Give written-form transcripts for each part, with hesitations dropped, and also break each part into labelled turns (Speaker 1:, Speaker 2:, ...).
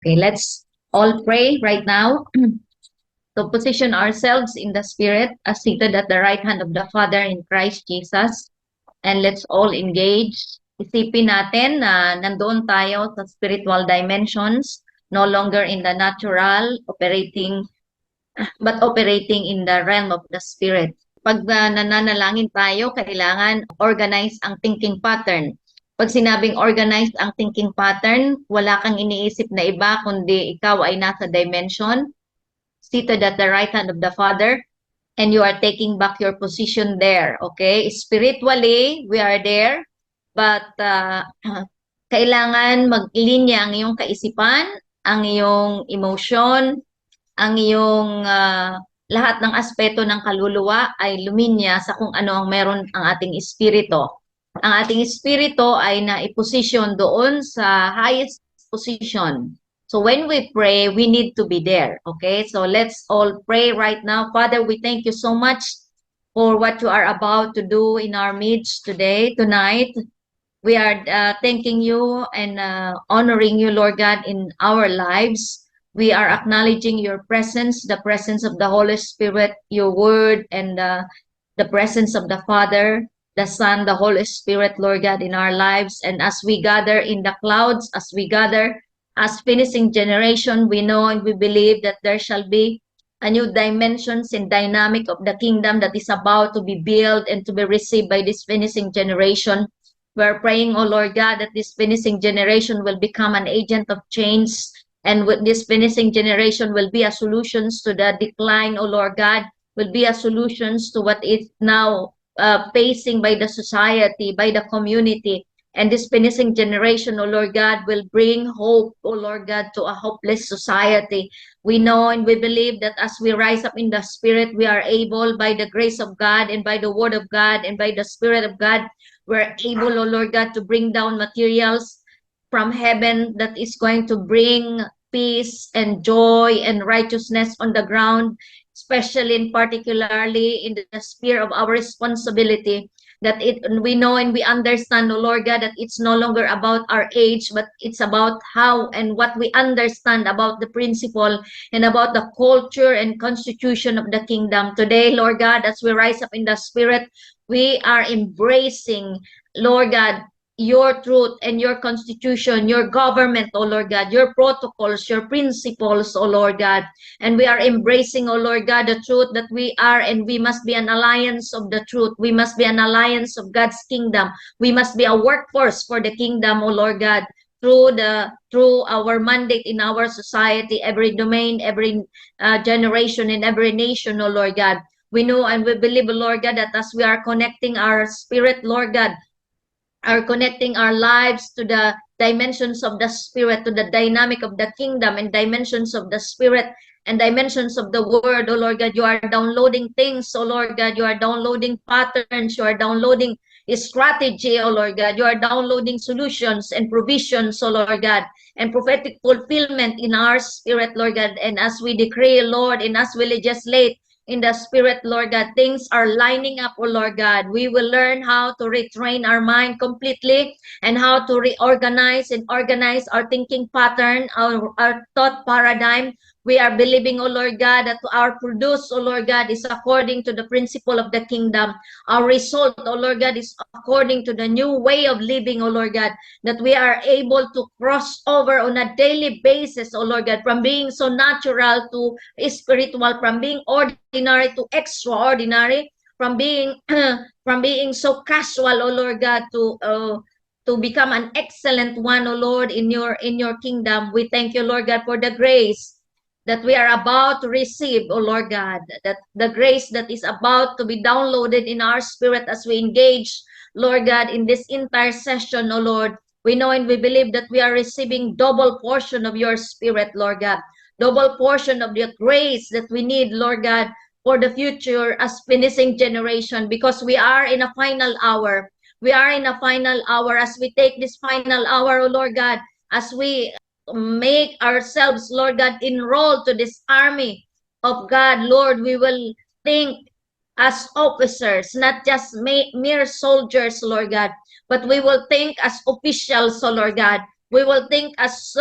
Speaker 1: Okay, let's all pray right now to position ourselves in the Spirit as seated at the right hand of the Father in Christ Jesus. And let's all engage. Isipin natin na nandoon tayo sa spiritual dimensions, no longer in the natural, but operating in the realm of the Spirit. Pag nananalangin tayo, kailangan organize ang thinking pattern. Pag sinabing organize ang thinking pattern, wala kang iniisip na iba, kundi ikaw ay nasa dimension, seated at the right hand of the Father, and you are taking back your position there. Okay? Spiritually, we are there, but kailangan maglinya ang iyong kaisipan, ang iyong emotion, ang iyong lahat ng aspeto ng kaluluwa ay luminya sa kung ano ang meron ang ating espiritu. Ang ating espiritu ay naiposisyon doon sa highest position. So when we pray, we need to be there. Okay? So let's all pray right now. Father, we thank you so much for what you are about to do in our midst tonight. We are thanking you and honoring you, Lord God, in our lives. We are acknowledging your presence, the presence of the Holy Spirit, your word, and the presence of the Father, the Son, the Holy Spirit, Lord God, in our lives. And as we gather in the clouds, as we gather as finishing generation, we know and we believe that there shall be a new dimensions and dynamic of the kingdom that is about to be built and to be received by this finishing generation. We're praying, oh Lord God, that this finishing generation will become an agent of change, and with this finishing generation will be a solutions to the decline, oh Lord God, will be a solutions to what is now facing by the society, by the community. And this finishing generation, oh Lord God, will bring hope, oh Lord God, to a hopeless society. We know and we believe that as we rise up in the Spirit, we are able, by the grace of God and by the Word of God and by the Spirit of God, we're able, oh Lord God, to bring down materials from heaven that is going to bring peace and joy and righteousness on the ground, especially and particularly in the sphere of our responsibility, that we know and we understand, oh Lord God, that it's no longer about our age, but it's about how and what we understand about the principle and about the culture and constitution of the kingdom. Today, Lord God, as we rise up in the Spirit, we are embracing, Lord God, your truth and your constitution, your government, oh Lord God, your protocols, your principles, oh Lord God. And we are embracing, oh Lord God, the truth that we are, and we must be an alliance of the truth. We must be an alliance of God's kingdom. We must be a workforce for the kingdom, oh Lord God, through our mandate in our society, every domain, every generation, in every nation, oh Lord God. We know and we believe, Lord God, that as we are connecting our spirit, Lord God, are connecting our lives to the dimensions of the Spirit, to the dynamic of the kingdom and dimensions of the Spirit and dimensions of the Word, oh Lord God. You are downloading things, oh Lord God. You are downloading patterns. You are downloading strategy, oh Lord God. You are downloading solutions and provisions, oh Lord God, and prophetic fulfillment in our spirit, Lord God. And as we decree, Lord, and as we legislate in the Spirit, Lord God, things are lining up, oh Lord God. We will learn how to retrain our mind completely and how to reorganize and organize our thinking pattern, our thought paradigm. We are believing, oh Lord God, that our produce, oh Lord God, is according to the principle of the kingdom. Our result, oh Lord God, is according to the new way of living, oh Lord God, that we are able to cross over on a daily basis, oh Lord God, from being so natural to spiritual, from being ordinary to extraordinary, from being from being so casual, oh Lord God, to become an excellent one, oh Lord, in your kingdom. We thank you, Lord God, for the grace that we are about to receive, oh Lord God, that the grace that is about to be downloaded in our spirit as we engage, Lord God, in this entire session, oh Lord. We know and we believe that we are receiving double portion of your spirit, Lord God, double portion of the grace that we need, Lord God, for the future as finishing generation, because we are in a final hour. We are in a final hour as we take this final hour, oh Lord God, as we make ourselves, Lord God, enroll to this army of God, Lord. We will think as officers, not just mere soldiers, Lord God, but we will think as officials, oh Lord God. We will think as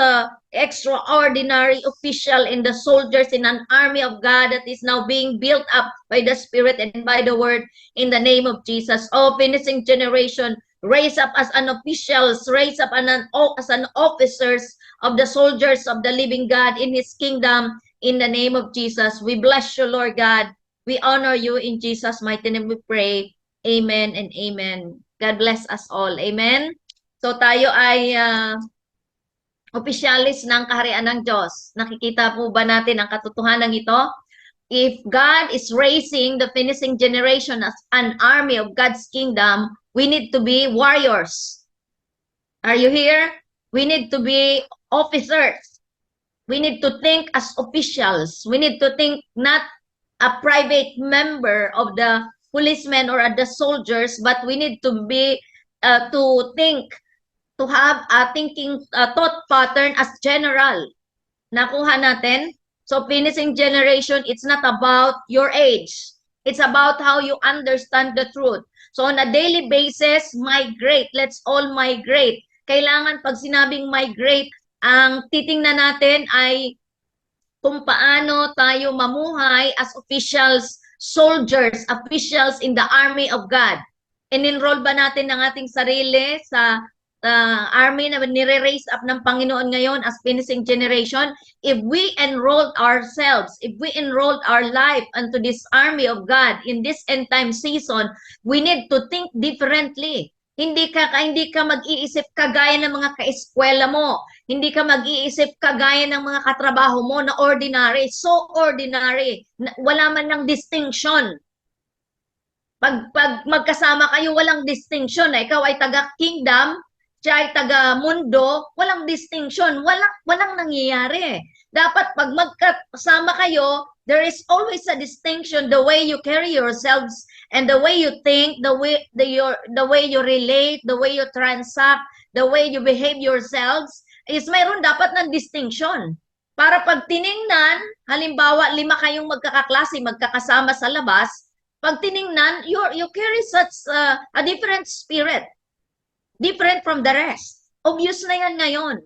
Speaker 1: extraordinary official in the soldiers in an army of God that is now being built up by the Spirit and by the Word in the name of Jesus. Oh, finishing generation, raise up as an officials, raise up as an officers of the soldiers of the living God in His kingdom in the name of Jesus. We bless you, Lord God. We honor you in Jesus' mighty name we pray. Amen and amen. God bless us all. Amen. So tayo ay opisyalis ng kaharian ng Diyos. Nakikita po ba natin ang katotohanan ito? If God is raising the finishing generation as an army of God's kingdom, we need to be warriors. Are you here? We need to be officers. We need to think as officials. We need to think not a private member of the policemen or the soldiers, but we need to be to think, to have a thinking thought pattern as general. Nakuha natin? So finishing generation, it's not about your age. It's about how you understand the truth. So on a daily basis, migrate. Let's all migrate. Kailangan pag sinabing migrate, ang titingnan natin ay kung paano tayo mamuhay as officials, soldiers, officials in the army of God. In-enroll ba natin ang ating sarili sa army na nire-raise up ng Panginoon ngayon as finishing generation? If we enrolled ourselves, if we enrolled our life into this army of God in this end time season, we need to think differently. Hindi ka mag-iisip kagaya ng mga kaeskwela mo. Hindi ka mag-iisip kagaya ng mga katrabaho mo na ordinary, so ordinary. Wala man lang distinction. Pag magkasama kayo, walang distinction. Ikaw ay taga-kingdom, siya ay taga-mundo, walang distinction. Walang nangyayari. Dapat pag magkasama kayo, there is always a distinction, the way you carry yourselves and the way you think, the way you relate, the way you transact, the way you behave yourselves, is mayroon dapat ng distinction. Para pag tiningnan, halimbawa 5 kayong magkakaklase, magkakasama sa labas, pag tiningnan, you carry such a different spirit, different from the rest. Obvious na yan ngayon.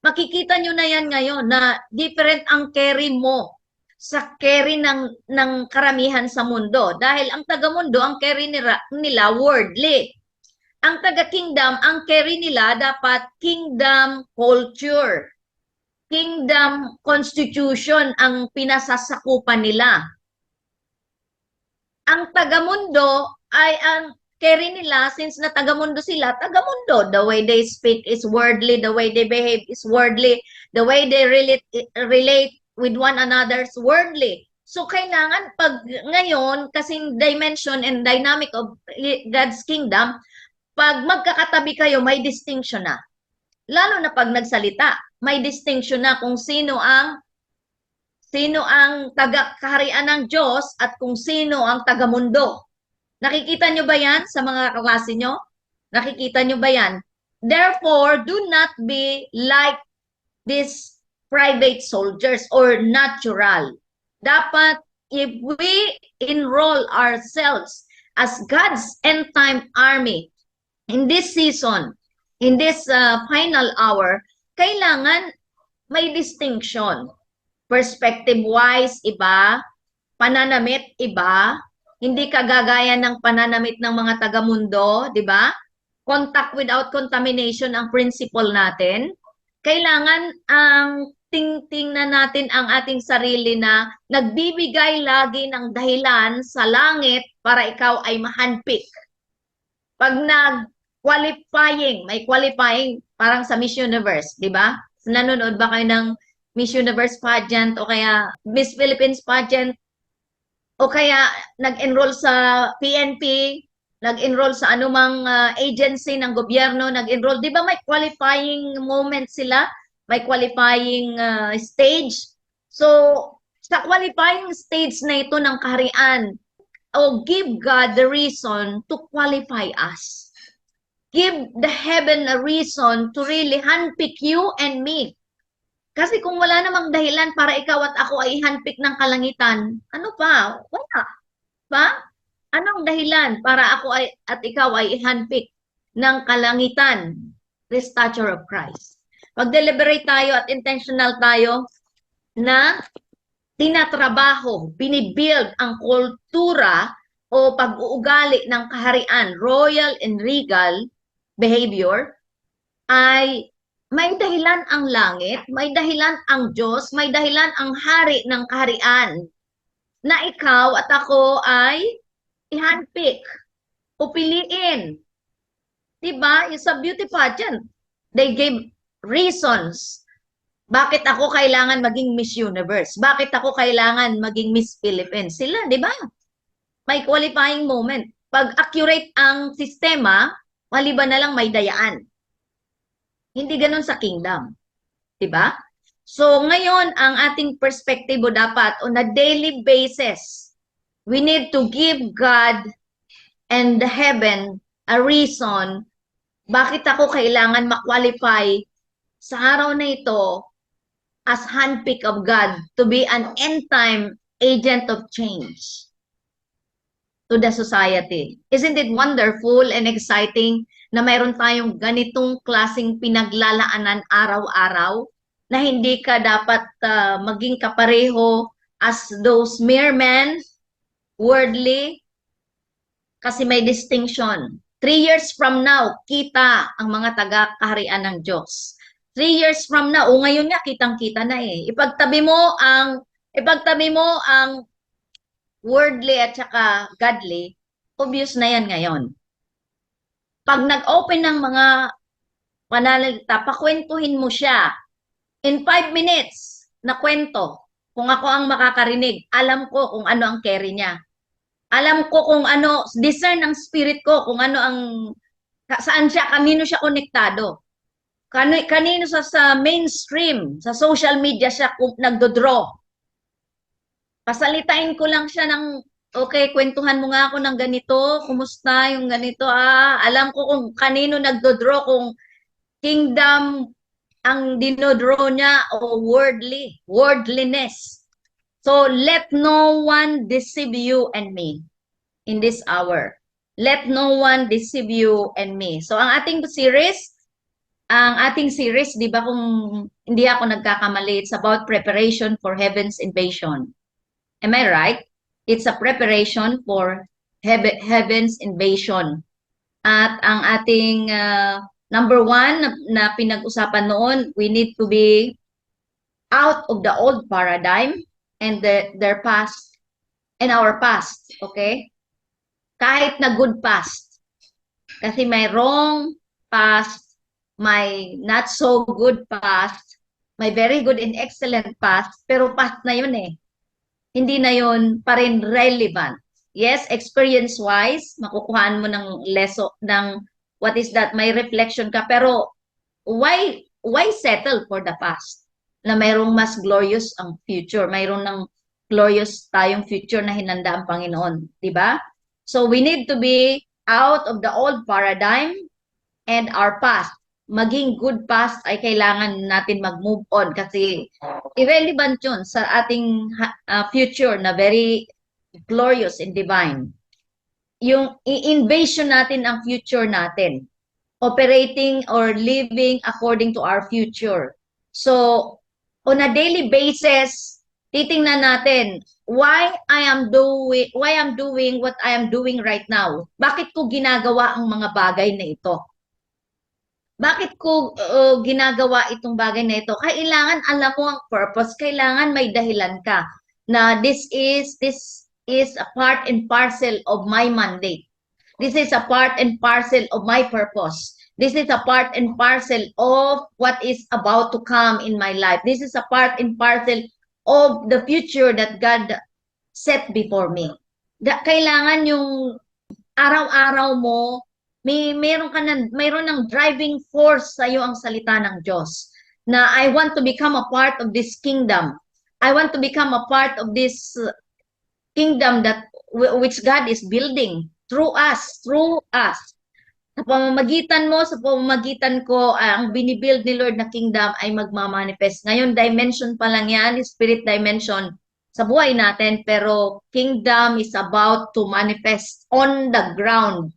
Speaker 1: Makikita nyo na yan ngayon na different ang carry mo sa carry ng karamihan sa mundo. Dahil ang taga-mundo, ang carry nila worldly. Ang taga-kingdom, ang carry nila dapat kingdom culture. Kingdom constitution ang pinasasakupan nila. Ang taga-mundo ay ang carry nila, since na taga-mundo sila, taga-mundo. The way they speak is worldly, the way they behave is worldly, the way they relate with one another is worldly. So kailangan pag ngayon, kasing dimension and dynamic of God's kingdom, pag magkakatabi kayo, may distinction na. Lalo na pag nagsalita, may distinction na kung sino ang taga-kaharian ng Diyos at kung sino ang taga-mundo. Nakikita nyo ba yan sa mga kaklase nyo? Nakikita nyo ba yan? Therefore, do not be like these private soldiers or natural. Dapat, if we enroll ourselves as God's end-time army in this season, in this final hour, kailangan may distinction. Perspective-wise, iba. Pananamit, iba. Hindi kagagaya ng pananamit ng mga taga-mundo, di ba? Contact without contamination ang principle natin. Kailangan ang tingnan natin ang ating sarili na nagbibigay lagi ng dahilan sa langit para ikaw ay ma-handpick. Pag nag-qualifying, may qualifying parang sa Miss Universe, di ba? Nanonood ba kayo ng Miss Universe pageant o kaya Miss Philippines pageant? O kaya nag-enroll sa PNP, nag-enroll sa anumang agency ng gobyerno, nag-enroll. Di ba may qualifying moment sila? May qualifying stage. So, sa qualifying stage na ito ng kaharian, give God the reason to qualify us. Give the heaven a reason to really handpick you and me. Kasi kung wala namang dahilan para ikaw at ako ay handpick ng kalangitan, ano pa? Wala. Ba? Anong dahilan para ako at ikaw ay handpick ng kalangitan? The stature of Christ. Pag-deliberate tayo at intentional tayo na tinatrabaho, binibuild ang kultura o pag-uugali ng kaharian, royal and regal behavior, ay may dahilan ang langit, may dahilan ang Diyos, may dahilan ang hari ng kaharian na ikaw at ako ay i-handpick o piliin. Diba? It's a beauty pageant. They gave reasons. Bakit ako kailangan maging Miss Universe? Bakit ako kailangan maging Miss Philippines? Sila, di ba? May qualifying moment. Pag accurate ang sistema, maliban na lang may dayaan. Hindi ganun sa kingdom. Di ba? So, ngayon, ang ating perspektibo dapat on a daily basis, we need to give God and the heaven a reason bakit ako kailangan ma-qualify sa araw na ito as handpick of God to be an end-time agent of change to the society. Isn't it wonderful and exciting na mayroon tayong ganitong klaseng pinaglalaanan araw-araw na hindi ka dapat maging kapareho as those mere men, worldly, kasi may distinction. 3 years from now, kita ang mga taga-kaharian ng Diyos. 3 years from now, o ngayon nga, kitang-kita na eh. Ipagtabi mo ang worldly at saka godly, obvious na yan ngayon. Pag nag-open ng mga pananalita, pakwentuhin mo siya. In 5 minutes na kwento, kung ako ang makakarinig, alam ko kung ano ang carry niya. Alam ko kung ano, discern ng spirit ko kung ano ang, saan siya, kanino siya konektado. Kanino sa mainstream, sa social media siya nagdodraw. Pasalitain ko lang siya ng, okay, kwentuhan mo nga ako ng ganito, kumusta yung ganito, alam ko kung kanino nagdodraw, kung kingdom ang dinodraw niya o worldliness. So, let no one deceive you and me in this hour. Let no one deceive you and me. So, ang ating series, di ba kung hindi ako nagkakamali, it's about preparation for heaven's invasion. Am I right? It's a preparation for heaven's invasion. At ang ating number 1 na pinag-usapan noon, we need to be out of the old paradigm and their past and our past, okay? Kahit na good past. Kasi may wrong past, may not so good past, may very good and excellent past, pero past na yun eh. Hindi na yun pa rin relevant. Yes, experience-wise, makukuhaan mo ng lesson, ng what is that, may reflection ka, pero why settle for the past? Na mayroong mas glorious ang future, mayroon ng glorious tayong future na hinanda ang Panginoon, di ba? So we need to be out of the old paradigm and our past. Maging good past ay kailangan natin mag-move on kasi irrelevant yun sa ating future na very glorious and divine. Yung i-invasion natin ang future natin, operating or living according to our future. So, on a daily basis, titingnan natin why I'm doing what I am doing right now. Bakit ko ginagawa ang mga bagay na ito? Bakit ko ginagawa itong bagay na ito? Kailangan alam mo ang purpose, kailangan may dahilan ka na this is a part and parcel of my mandate. This is a part and parcel of my purpose. This is a part and parcel of what is about to come in my life. This is a part and parcel of the future that God set before me. Kailangan yung araw-araw mo, mayroon ng driving force sa iyo ang salita ng Diyos. Na I want to become a part of this kingdom. I want to become a part of this kingdom which God is building through us. Sa pamamagitan ko, ang binibuild ni Lord na kingdom ay magmamanifest. Ngayon, dimension pa lang yan, spirit dimension sa buhay natin, pero kingdom is about to manifest on the ground.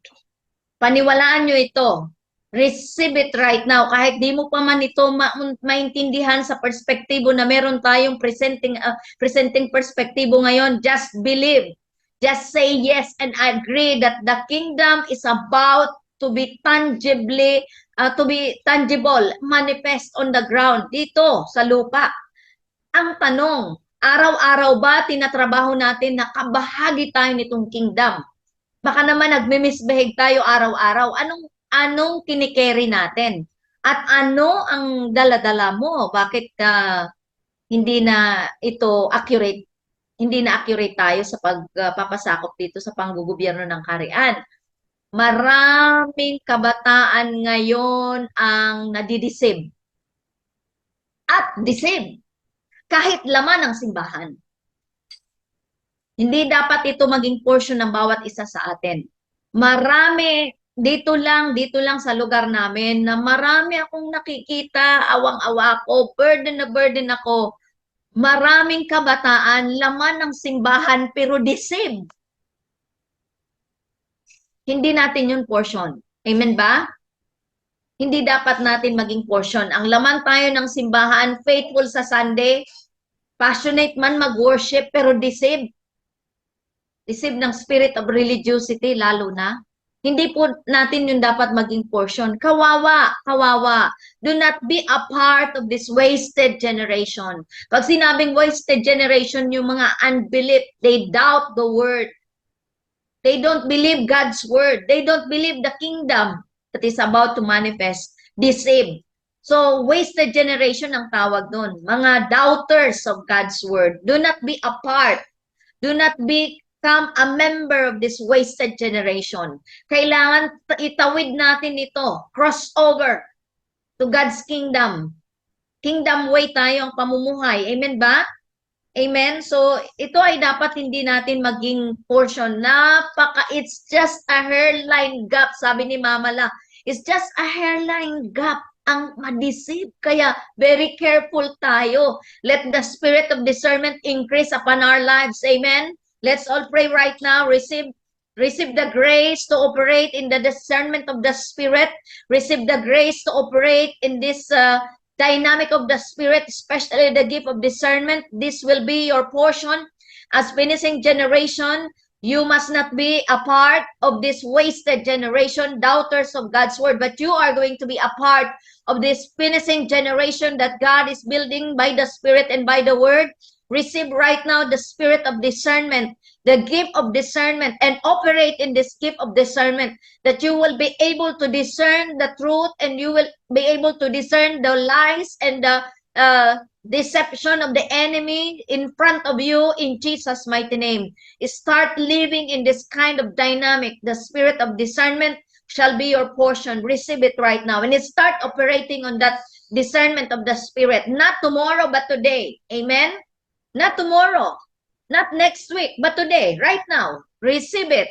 Speaker 1: Paniwalaan nyo ito. Receive it right now. Kahit di mo pa man ito maintindihan sa perspektibo na meron tayong presenting perspektibo ngayon, just believe. Just say yes and agree that the kingdom is about to be tangible, manifest on the ground, dito sa lupa. Ang tanong, araw-araw ba tinatrabaho natin na kabahagi tayo nitong kingdom? Baka naman nagme-misbehave tayo araw-araw. Anong kinikerry natin? At ano ang dala-dala mo? Bakit hindi na ito accurate? Hindi na accurate tayo sa pagpapasakop dito sa panggugobyerno ng kaharian. Maraming kabataan ngayon ang nadideceive. At deceive. Kahit laman ng simbahan. Hindi dapat ito maging portion ng bawat isa sa atin. Marami, dito lang sa lugar namin, na marami akong nakikita, awang-awa ako, burden na burden ako. Maraming kabataan, laman ng simbahan, pero deceived. Hindi natin yun portion. Amen ba? Hindi dapat natin maging portion. Ang laman tayo ng simbahan, faithful sa Sunday, passionate man mag-worship, pero deceived. Deceived ng spirit of religiosity, lalo na. Hindi po natin yung dapat maging portion. Kawawa, kawawa. Do not be a part of this wasted generation. Pag sinabing wasted generation, yung mga unbelief, they doubt the word. They don't believe God's word. They don't believe the kingdom that is about to manifest. Deceived. So, wasted generation ang tawag doon. Mga doubters of God's word. Do not be a part. Do not become a member of this wasted generation. Kailangan itawid natin ito. Crossover to God's kingdom. Kingdom way tayo ang pamumuhay. Amen ba? Amen? So, ito ay dapat hindi natin maging portion. It's just a hairline gap, sabi ni Mama La. It's just a hairline gap ang ma-deceive. Kaya, very careful tayo. Let the spirit of discernment increase upon our lives. Amen? Let's all pray right now. Receive the grace to operate in the discernment of the Spirit. Receive the grace to operate in this dynamic of the Spirit, especially the gift of discernment. This will be your portion. As finishing generation, you must not be a part of this wasted generation, doubters of God's word, but you are going to be a part of this finishing generation that God is building by the Spirit and by the word. Receive right now the spirit of discernment, the gift of discernment, and operate in this gift of discernment, that you will be able to discern the truth, and you will be able to discern the lies and the deception of the enemy in front of you in Jesus' mighty name. Start living in this kind of dynamic. The spirit of discernment shall be your portion. Receive it right now. And start operating on that discernment of the Spirit. Not tomorrow, but today. Amen? Not tomorrow, not next week, but today, right now. Receive it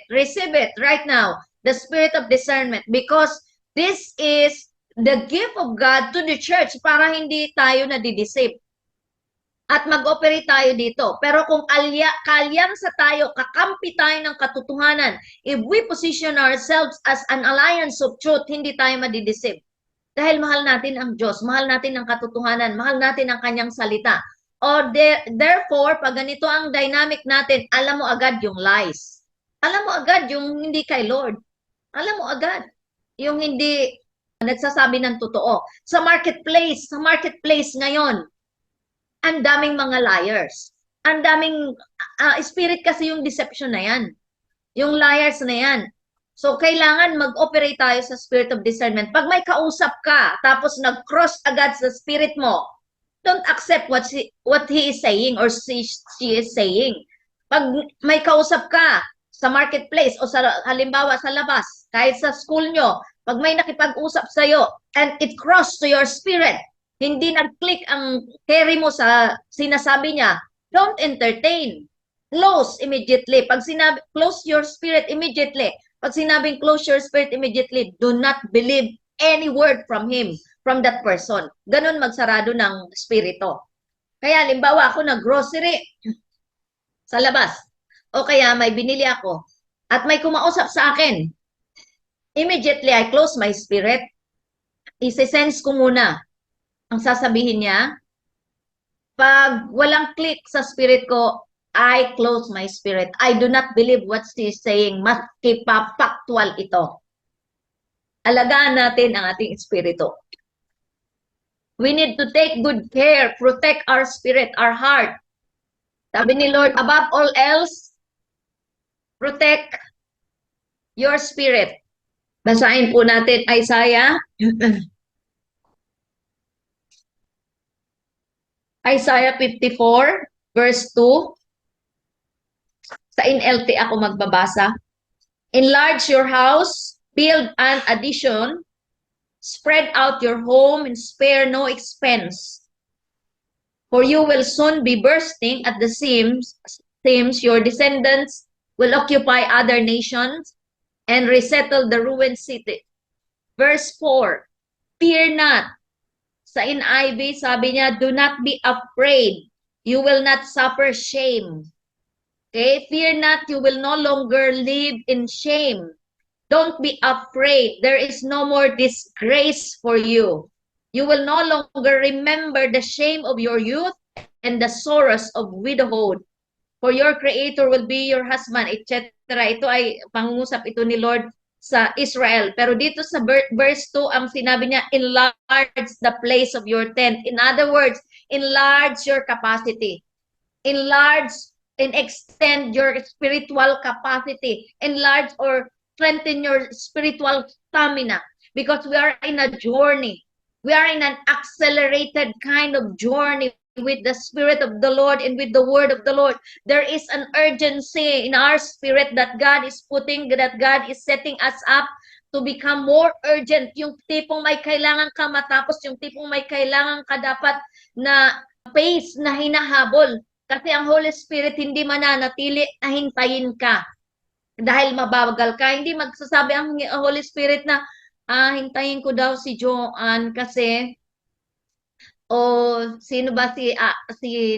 Speaker 1: right now. The spirit of discernment, because this is the gift of God to the church para hindi tayo nadideceive. At mag-operate tayo dito. Pero kung kalyang sa tayo, kakampi tayo ng katotohanan, if we position ourselves as an alliance of truth, hindi tayo madideceive. Dahil mahal natin ang Diyos, mahal natin ang katotohanan, mahal natin ang kanyang salita. Or therefore, pag ganito ang dynamic natin, alam mo agad yung lies. Alam mo agad yung hindi kay Lord. Alam mo agad yung hindi nagsasabi ng totoo. Sa marketplace ngayon, ang daming mga liars. Ang daming spirit kasi yung deception na yan. Yung liars na yan. So, kailangan mag-operate tayo sa spirit of discernment. Pag may kausap ka, tapos nag-cross agad sa spirit mo, don't accept what he is saying or she is saying. Pag may kausap ka sa marketplace o sa halimbawa sa labas, kahit sa school nyo, pag may nakipag-usap sa'yo and it crossed to your spirit, hindi nag-click ang carry mo sa sinasabi niya, don't entertain. Close immediately. Pag sinabi, close your spirit immediately. Pag sinabing close your spirit immediately, do not believe any word from him, from that person. Ganun magsarado ng spirito. Kaya, limbawa ako nag-grocery sa labas. O kaya may binili ako at may kumausap sa akin. Immediately, I close my spirit. isi-sense ko muna ang sasabihin niya. Pag walang click sa spirit ko, I close my spirit. I do not believe what she's saying. Maski pa factual ito. Alagaan natin ang ating espiritu. We need to take good care, protect our spirit, our heart. Sabi ni Lord, above all else, protect your spirit. Basahin po natin Isaiah. Isaiah 54, verse 2. Sa NLT ako magbabasa. Enlarge your house, build an addition, spread out your home and spare no expense. For you will soon be bursting at the seams, your descendants will occupy other nations and resettle the ruined city. Verse 4, fear not. Sa NIV, sabi niya, do not be afraid. You will not suffer shame. Okay? Fear not, you will no longer live in shame. Don't be afraid. There is no more disgrace for you. You will no longer remember the shame of your youth and the sorrows of widowhood. For your Creator will be your husband, etc. Ito ay pangungusap ito ni Lord sa Israel. Pero dito sa verse 2, ang sinabi niya, enlarge the place of your tent. In other words, enlarge your capacity. Enlarge and extend your spiritual capacity. Enlarge or strengthen your spiritual stamina, because we are in a journey. We are in an accelerated kind of journey with the Spirit of the Lord and with the Word of the Lord. There is an urgency in our spirit that God is putting, that God is setting us up to become more urgent. Yung tipong may kailangan ka matapos, yung tipong may kailangan ka dapat na pace na hinahabol. Kasi ang Holy Spirit hindi mananatili na hintayin ka dahil mabagal ka. Hindi magsasabi ang Holy Spirit na hintayin ko daw si Joanne kasi o sino ba si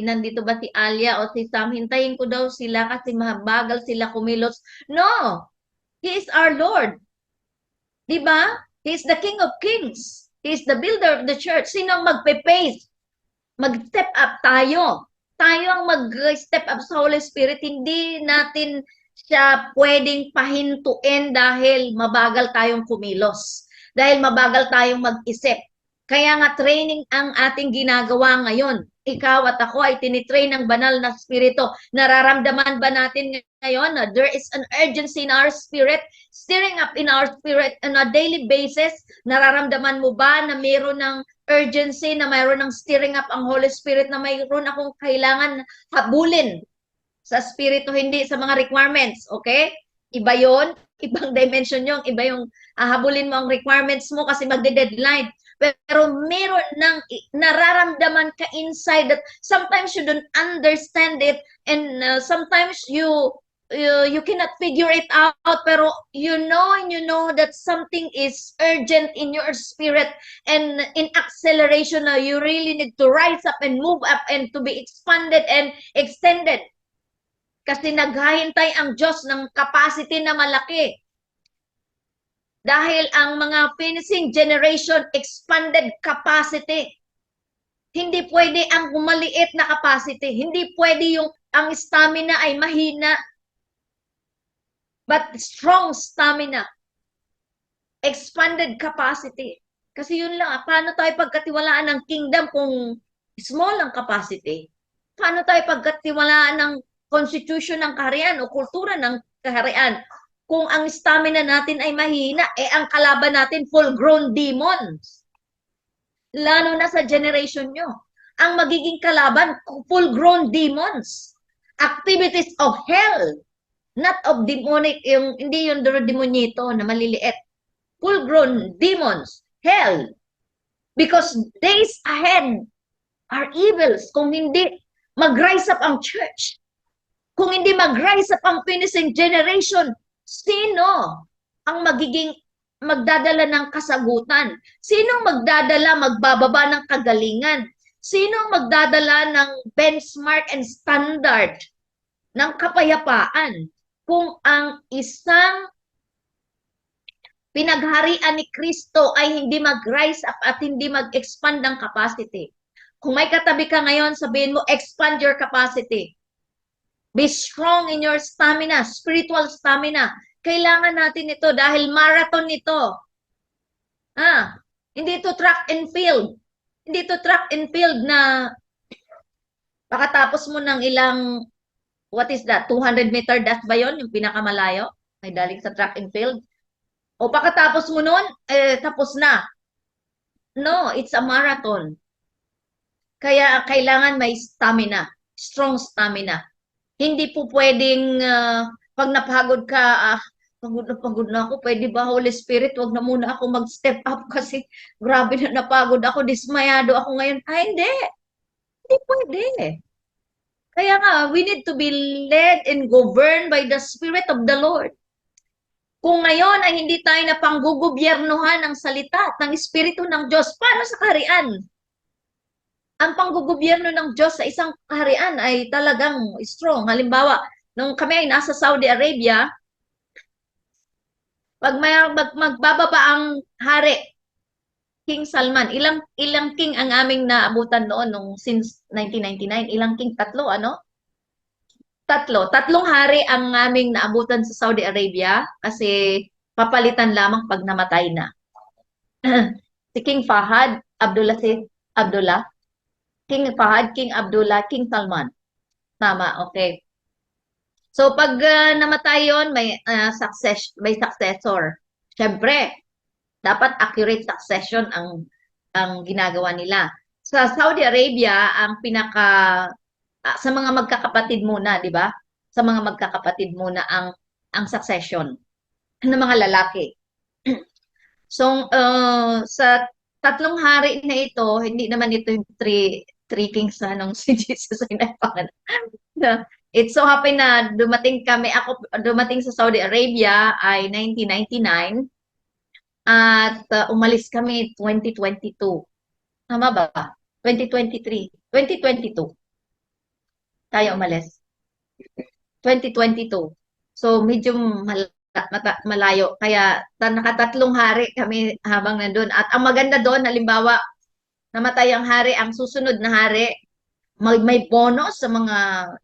Speaker 1: nandito ba si Alia o si Sam, hintayin ko daw sila kasi mabagal sila kumilos. No! He is our Lord. Di ba? He is the King of Kings. He is the builder of the church. Sino ang magpe-pace? Mag-step up tayo. Tayo ang mag-step up sa Holy Spirit. Hindi natin siya pwedeng pahintuin dahil mabagal tayong kumilos. Dahil mabagal tayong mag-isip. Kaya nga training ang ating ginagawa ngayon. Ikaw at ako ay tinitrain ng banal na spirito. Nararamdaman ba natin ngayon na there is an urgency in our spirit, stirring up in our spirit on a daily basis? Nararamdaman mo ba na mayroon ng urgency, na mayroon ng stirring up ang Holy Spirit, na mayroon akong kailangan habulin sa spirito, hindi sa mga requirements, okay? Iba yon, ibang dimension yung, iba yung habulin mo ang requirements mo kasi magde-deadline. Pero meron ng nararamdaman ka inside that sometimes you don't understand it, and sometimes you cannot figure it out, pero you know that something is urgent in your spirit, and in acceleration now you really need to rise up and move up and to be expanded and extended. Kasi naghahintay ang Diyos ng capacity na malaki. Dahil ang mga finishing generation, expanded capacity. Hindi pwede ang maliit na capacity. Hindi pwede yung ang stamina ay mahina. But strong stamina. Expanded capacity. Kasi yun lang, paano tayo pagkatiwalaan ng kingdom kung small ang capacity? Paano tayo pagkatiwalaan ng constitution ng kaharian o kultura ng kaharian kung ang stamina natin ay mahina, ang kalaban natin full-grown demons. Lalo na sa generation nyo. Ang magiging kalaban, full-grown demons. Activities of hell. Not of demonic, hindi yung demonyito na maliliit. Full-grown demons. Hell. Because days ahead are evils. Kung hindi mag-rise up ang church, kung hindi mag-rise up ang finishing generation, sino ang magdadala ng kasagutan? Sino magdadala, magbababa ng kagalingan? Sino magdadala ng benchmark and standard ng kapayapaan? Kung ang isang Pinagharian ni Kristo ay hindi mag-rise up at hindi mag-expand ng capacity. Kung may katabi ka ngayon, sabihin mo, expand your capacity. Be strong in your stamina, spiritual stamina. Kailangan natin ito dahil marathon ito. Hindi ito track and field. Hindi ito track and field na pakatapos mo ng ilang, what is that, 200-meter dash ba yun? Yung pinakamalayo? Ay daling sa track and field. O pakatapos mo nun, tapos na. No, it's a marathon. Kaya kailangan may stamina, strong stamina. Hindi po pwedeng pag napagod ka, pagod na ako, pwede ba Holy Spirit, wag na muna ako mag-step up kasi grabe na napagod ako, dismayado ako ngayon. Hindi. Hindi pwede. Kaya nga, we need to be led and governed by the Spirit of the Lord. Kung ngayon ay hindi tayo na panggugobyernohan ng salita ng Espiritu ng Diyos, paano sa kaharian? Ang panggugobyerno ng Diyos sa isang kaharian ay talagang strong. Halimbawa, nung kami ay nasa Saudi Arabia, pag magbababa ang hari, King Salman, ilang king ang aming naabutan noon nung since 1999, ilang king? Tatlo, ano? Tatlong hari ang aming naabutan sa Saudi Arabia kasi papalitan lamang pag namatay na. Si King Fahad, Abdullah, King Fahad, King Abdullah, King Salman. Tama, okay. So pag namatay yon, may successor. Siyempre, dapat accurate succession ang ginagawa nila. Sa Saudi Arabia, ang sa mga magkakapatid muna, di ba? Sa mga magkakapatid muna ang succession ng mga lalaki. So, sa tatlong hari na ito, hindi naman ito yung three kings na nung si Jesus ay napanganak. It so happen na dumating sa Saudi Arabia ay 1999 at umalis kami 2022. Tama ba? 2023. 2022. Tayo umalis. 2022. So, medyo malayo. Kaya nakatatlong hari kami habang nandun. At ang maganda doon, halimbawa, namatay ang hari, ang susunod na hari, may bonus sa mga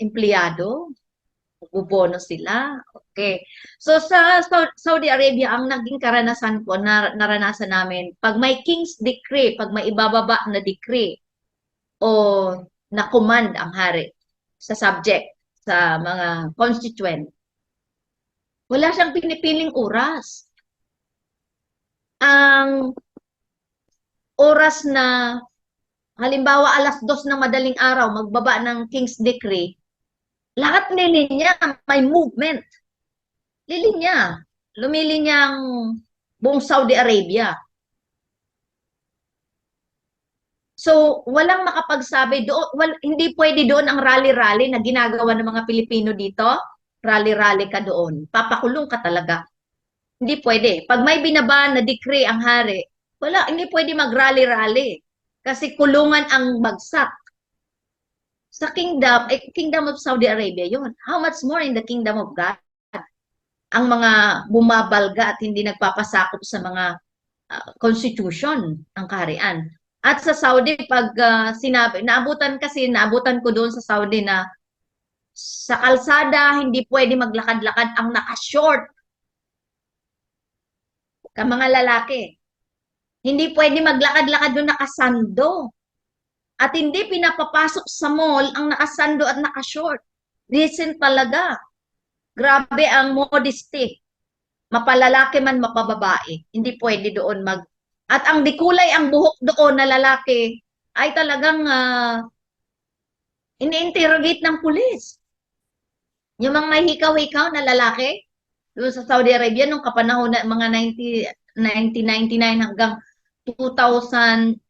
Speaker 1: empleyado. Bubono sila. Okay. So, sa Saudi Arabia, ang naging karanasan ko, naranasan namin, pag may king's decree, pag may ibababa na decree, o na command ang hari sa subject, sa mga constituent, wala siyang pinipiling oras. Ang oras na, halimbawa, 2:00 ng madaling araw, magbaba ng King's Decree, lahat nilinya, may movement. Lilinya. Lumilinya ang buong Saudi Arabia. So, walang makapagsabi doon, hindi pwede doon ang rally-rally na ginagawa ng mga Pilipino dito. Rally-rally ka doon. Papakulong ka talaga. Hindi pwede. Pag may binaba na decree ang hari, hindi pwede mag-rally-rally. Kasi kulungan ang bagsak. Sa Kingdom of Saudi Arabia yun. How much more in the Kingdom of God? Ang mga bumabalga at hindi nagpapasakop sa mga constitution ng kaharian. At sa Saudi, pag naabutan ko doon sa Saudi na sa kalsada, hindi pwede maglakad-lakad ang naka-short ka mga lalaki. Hindi pwede maglakad-lakad doon nakasando. At hindi pinapapasok sa mall ang nakasando at nakashort. Recent talaga. Grabe ang modesty. Mapalalaki man, mapababae. Hindi pwede doon At ang dikulay ang buhok doon na lalaki ay talagang ini-interrogate ng pulis. Yung mga may hikaw-hikaw na lalaki, doon sa Saudi Arabia, nung kapanahon na mga 1999 hanggang 2016,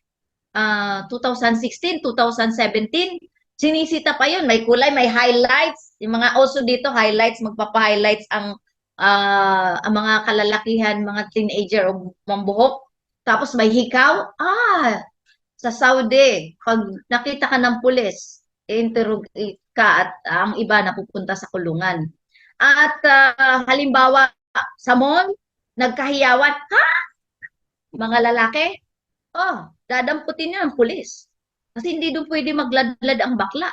Speaker 1: 2017, sinisita pa yun. May kulay, may highlights. Yung mga also dito, highlights, magpapa-highlights ang mga kalalakihan, mga teenager o mambuhok. Tapos may hikaw. Sa Saudi, pag nakita ka ng pulis, interrogate ka at ang iba napupunta sa kulungan. At halimbawa, sa mall, Nagkahiyawan, ha? Mga lalaki, oh, dadamputin niya ang pulis. Kasi hindi doon pwede magladlad ang bakla.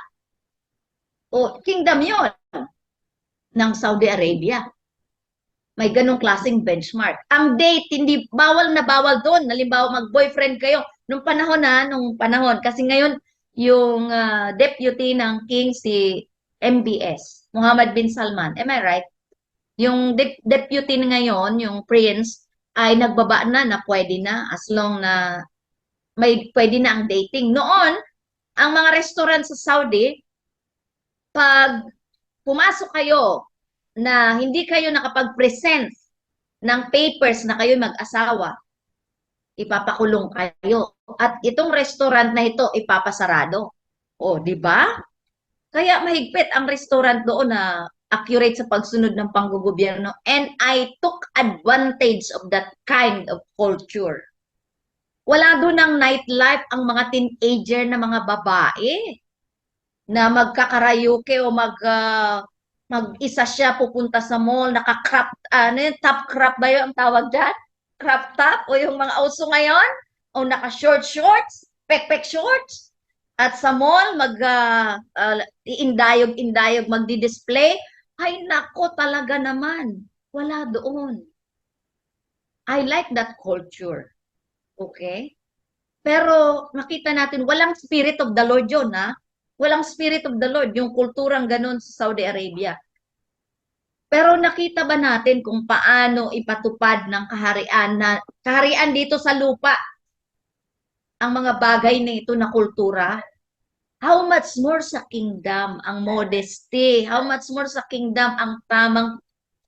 Speaker 1: O, kingdom yon ng Saudi Arabia. May ganong klaseng benchmark. Ang date, hindi bawal na bawal doon. Halimbawa, mag-boyfriend kayo. Nung panahon, kasi ngayon, yung deputy ng king si MBS, Muhammad bin Salman. Am I right? Yung deputy ngayon, yung prince, ay nagbaba na pwede na as long na may pwede na ang dating. Noon, ang mga restaurant sa Saudi, pag pumasok kayo na hindi kayo nakapag-present ng papers na kayo mag-asawa, ipapakulong kayo. At itong restaurant na ito, ipapasarado. O, di ba? Kaya mahigpit ang restaurant doon na accurate sa pagsunod ng panggugobyerno. And I took advantage of that kind of culture. Wala doon ng nightlife ang mga teenager na mga babae na magkakaraoke o mag-isa siya pupunta sa mall, naka-crop, ano yun, top crop ba yun ang tawag dyan? Crop top o yung mga uso ngayon? O naka-short shorts, pek-pek shorts? At sa mall, iindayog-indayog, magdi-display? Ay, nako talaga naman. Wala doon. I like that culture. Okay? Pero nakita natin, walang spirit of the Lord yun, ha? Walang spirit of the Lord, yung kulturang ganun sa Saudi Arabia. Pero nakita ba natin kung paano ipatupad ng kaharian dito sa lupa, ang mga bagay na ito na kultura? How much more sa kingdom ang modesty? How much more sa kingdom ang tamang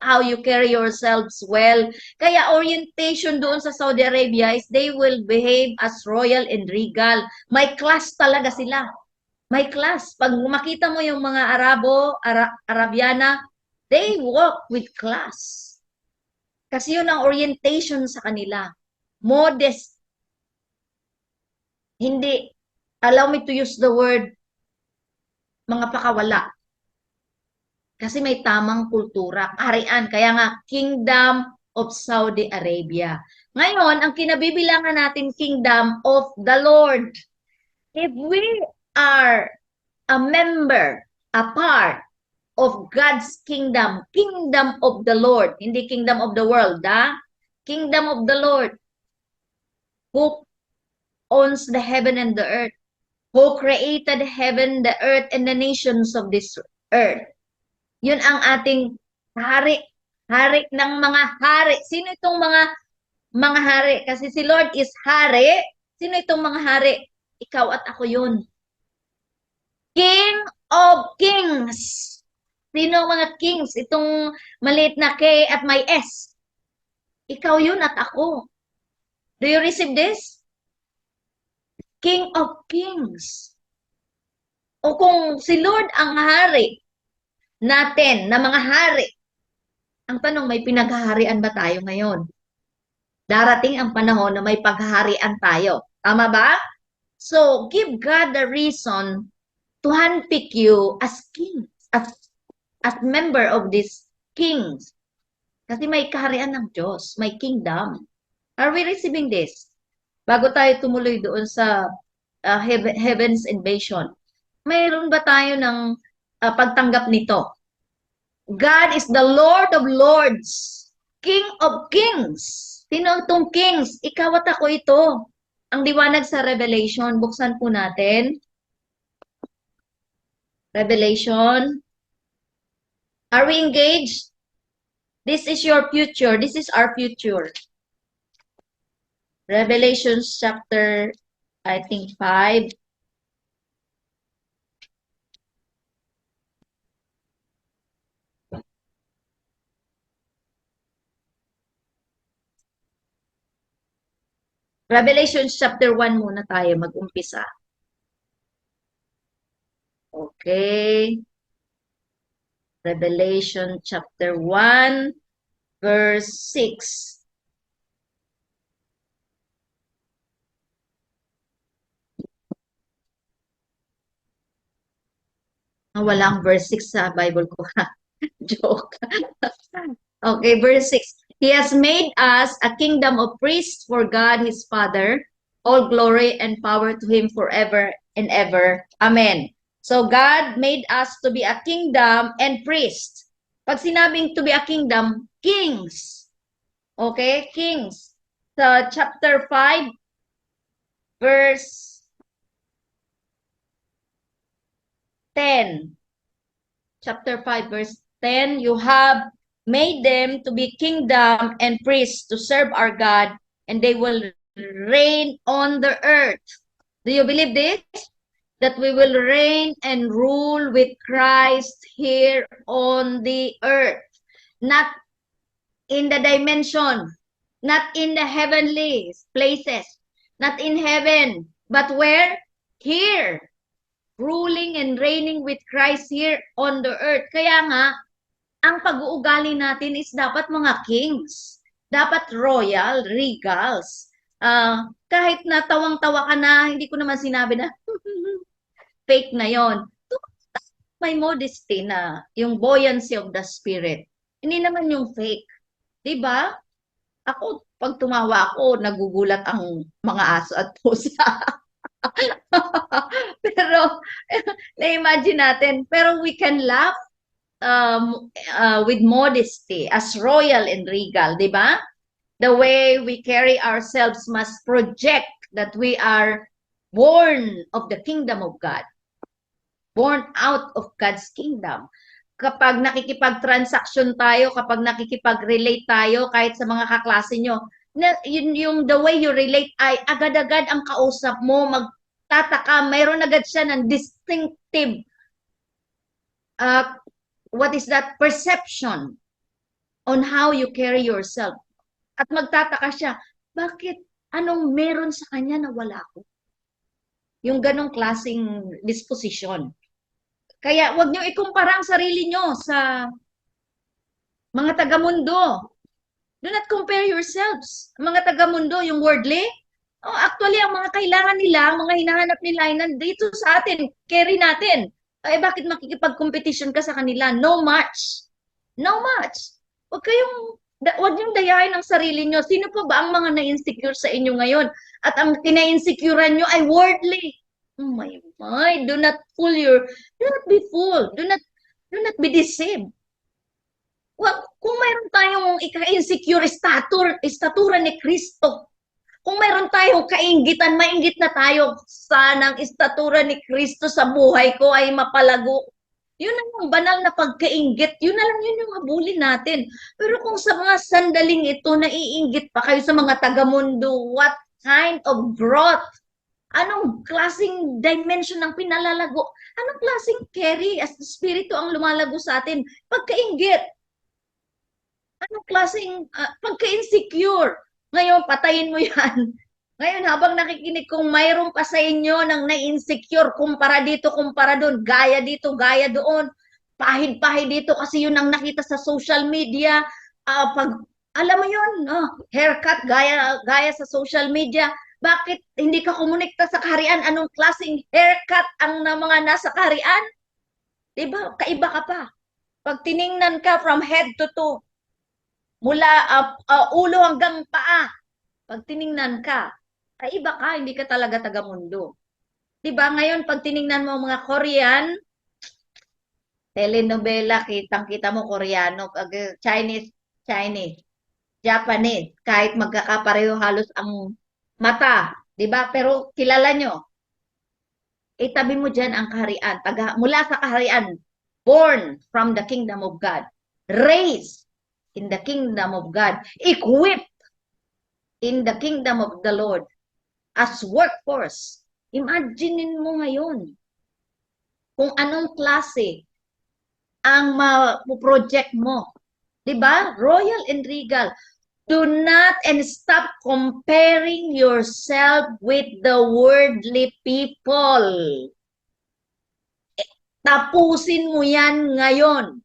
Speaker 1: how you carry yourselves well? Kaya orientation doon sa Saudi Arabia is they will behave as royal and regal. May class talaga sila. May class. Pag makita mo yung mga Arabiana, they walk with class. Kasi yun ang orientation sa kanila. Modest. Hindi, allow me to use the word, mga pakawala. Kasi may tamang kultura, kaharian. Kaya nga, Kingdom of Saudi Arabia. Ngayon, ang kinabibilangan natin, Kingdom of the Lord. If we are a member, a part of God's kingdom, kingdom of the Lord, hindi kingdom of the world, ha? Kingdom of the Lord, who owns the heaven and the earth, who created heaven, the earth, and the nations of this earth. Yun ang ating hari, hari ng mga hari. Sino itong mga hari? Kasi si Lord is hari. Sino itong mga hari? Ikaw at ako yun. King of Kings. Sino ang mga kings? Itong maliit na K at may S. Ikaw yun at ako. Do you receive this? King of Kings. O kung si Lord ang hari natin, na mga hari, ang tanong, may pinaghaharian ba tayo ngayon? Darating ang panahon na may paghaharian tayo. Tama ba? So, give God the reason to handpick you as king, as member of these kings. Kasi may kaharian ng Diyos, may kingdom. Are we receiving this? Bago tayo tumuloy doon sa heaven's invasion, mayroon ba tayo ng pagtanggap nito? God is the Lord of Lords, King of Kings. Sino itong kings? Ikaw at ako ito. Ang liwanag sa Revelation, buksan po natin. Revelation. Are we engaged? This is your future. This is our future. Revelation chapter, I think, 5. Revelation chapter 1 muna tayo mag-umpisa. Okay. Revelation chapter 1, verse 6. Walang verse 6 sa Bible ko. Joke. Okay, verse 6. He has made us a kingdom of priests for God his Father. All glory and power to him forever and ever. Amen. So God made us to be a kingdom and priests. Pag sinabing to be a kingdom, kings. Okay? Kings. So chapter 5, verse 10. Chapter 5, verse 10, you have made them to be kingdom and priests to serve our God, and they will reign on the earth. Do you believe this? That we will reign and rule with Christ here on the earth. Not in the dimension, not in the heavenly places, not in heaven, but where? Here. Ruling and reigning with Christ here on the earth. Kaya nga, ang pag-uugali natin is dapat mga kings. Dapat royal, regals. Kahit na tawang-tawa ka na, hindi ko naman sinabi na fake na yon. May modesty na, yung buoyancy of the spirit. Hindi naman yung fake. Diba? Ako, pag tumawa ako, nagugulat ang mga aso at pusa. Pero, na-imagine natin, pero we can laugh with modesty as royal and regal, di ba? The way we carry ourselves must project that we are born of the kingdom of God. Born out of God's kingdom. Kapag nakikipag-transaction tayo, kapag nakikipag-relate tayo, kahit sa mga kaklase nyo, yung the way you relate ay agad-agad ang kausap mo, magtataka, mayroon agad siya ng distinctive what is that perception on how you carry yourself. At magtataka siya, bakit anong meron sa kanya na wala ko? Yung ganong klaseng disposition. Kaya wag niyo ikumpara ang sarili niyo sa mga taga-mundo. Do not compare yourselves. Mga taga-mundo, yung worldly, actually, ang mga kailangan nila, ang mga hinahanap nila ay nandito sa atin, carry natin. Ay, bakit makikipag-competition ka sa kanila? No match. No match. Huwag niyong dayain ang sarili niyo. Sino pa ba ang mga na-insecure sa inyo ngayon? At ang tina-insecurean niyo ay worldly. Oh my, do not be fooled. Do not be deceived. Well, kung mayroon tayong ika-insecure estatura ni Kristo, kung mayroon tayong kainggitan, mainggit na tayo, sanang estatura ni Kristo sa buhay ko ay mapalago. Yun ang yung banal na pagkainggit, yun na lang yun yung habulin natin. Pero kung sa mga sandaling ito, naiinggit pa kayo sa mga taga-mundo, what kind of growth? Anong klaseng dimension ng pinalalago? Anong klaseng carry as the Espiritu ang lumalago sa atin? Pagkainggit. Anong klaseng pagka-insecure? Ngayon, patayin mo yan. Ngayon, habang nakikinig kung mayroon pa sa inyo ng na-insecure, kumpara dito, kumpara doon, gaya dito, gaya doon, pahid-pahid dito kasi yun ang nakita sa social media. Alam mo yun, haircut, gaya sa social media. Bakit hindi ka kumonekta sa kaharian? Anong klaseng haircut ang mga nasa kaharian? Diba? Kaiba ka pa. Pag tiningnan ka from head to toe, mula ulo hanggang paa, pag tiningnan ka, kaiba ka, hindi ka talaga taga-mundo. Diba? Ngayon, pag tiningnan mo mga Korean, telenovela, kitang-kita mo Koreano, Chinese, Japanese, kahit magkakapareho halos ang mata, 'di ba? Pero kilala nyo, itabi mo diyan ang kaharian, mula sa kaharian, born from the kingdom of God, raised in the kingdom of God, equipped in the kingdom of the Lord as workforce. Imagine mo ngayon kung anong klase ang ma-project mo. 'Di ba? Royal and regal. Do not and stop comparing yourself with the worldly people. Tapusin mo yan ngayon.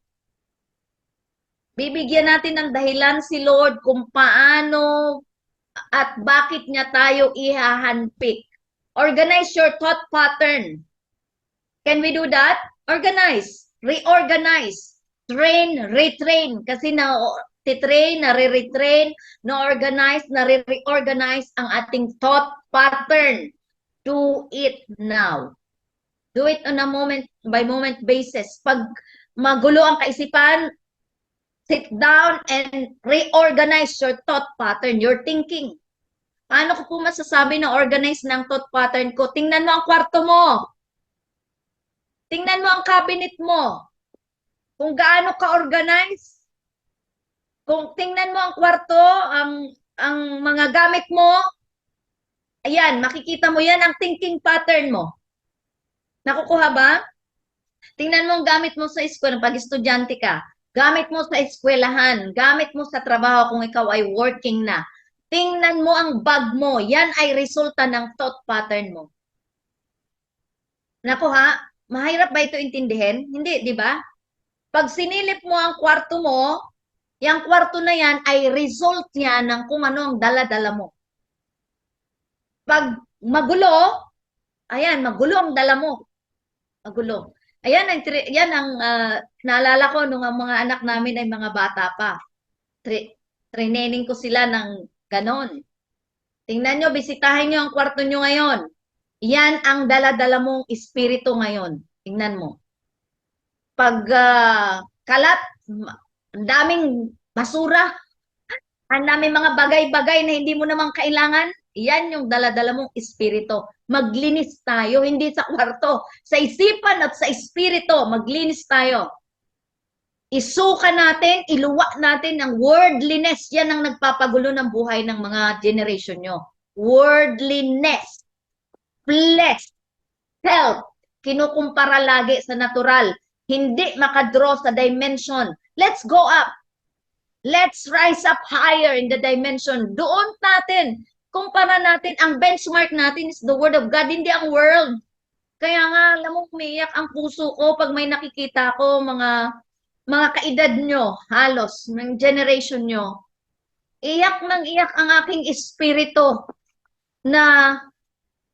Speaker 1: Bibigyan natin ng dahilan si Lord kung paano at bakit niya tayo ihahandpick. Organize your thought pattern. Can we do that? Organize, reorganize, train, retrain. Kasi titrain, nare-retrain, na-organize, nare-reorganize ang ating thought pattern. Do it now. Do it on a moment by moment basis. Pag magulo ang kaisipan, sit down and reorganize your thought pattern, your thinking. Paano ko po masasabi na organize ng thought pattern ko? Tingnan mo ang kwarto mo. Tingnan mo ang cabinet mo. Kung gaano ka-organize. Kung tingnan mo ang kwarto, ang mga gamit mo, ayan, makikita mo yan ang thinking pattern mo. Nakukuha ba? Tingnan mo ang gamit mo sa eskwela, pag estudyante ka. Gamit mo sa eskwelahan, gamit mo sa trabaho kung ikaw ay working na. Tingnan mo ang bag mo, yan ay resulta ng thought pattern mo. Nakuha? Mahirap ba ito intindihin? Hindi, di ba? Pag sinilip mo ang kwarto mo, yung kwarto na yan ay result yan ng kung ano ang dala-dala mo. Pag magulo, ayan, magulo ang dala mo. Magulo. Ayan, yan ang naalala ko nung ang mga anak namin ay mga bata pa. Training ko sila ng ganon. Tingnan nyo, bisitahin nyo ang kwarto nyo ngayon. Yan ang dala-dala mong espiritu ngayon. Tingnan mo. Pag kalat, ang daming basura, ang daming mga bagay-bagay na hindi mo naman kailangan, yan yung dala-dala mong espiritu. Maglinis tayo, hindi sa kwarto. Sa isipan at sa espiritu, maglinis tayo. Isuka natin, iluwa natin ang worldliness. Yan ang nagpapagulo ng buhay ng mga generation nyo. Worldliness. Flesh. Self. Kinukumpara lagi sa natural. Hindi makadraw sa dimension. Let's go up. Let's rise up higher in the dimension. Doon natin, kumpara natin, ang benchmark natin is the Word of God, hindi ang world. Kaya nga, alam mo, umiyak ang puso ko pag may nakikita ko mga kaedad nyo, halos, ng generation nyo. Iyak nang iyak ang aking espiritu na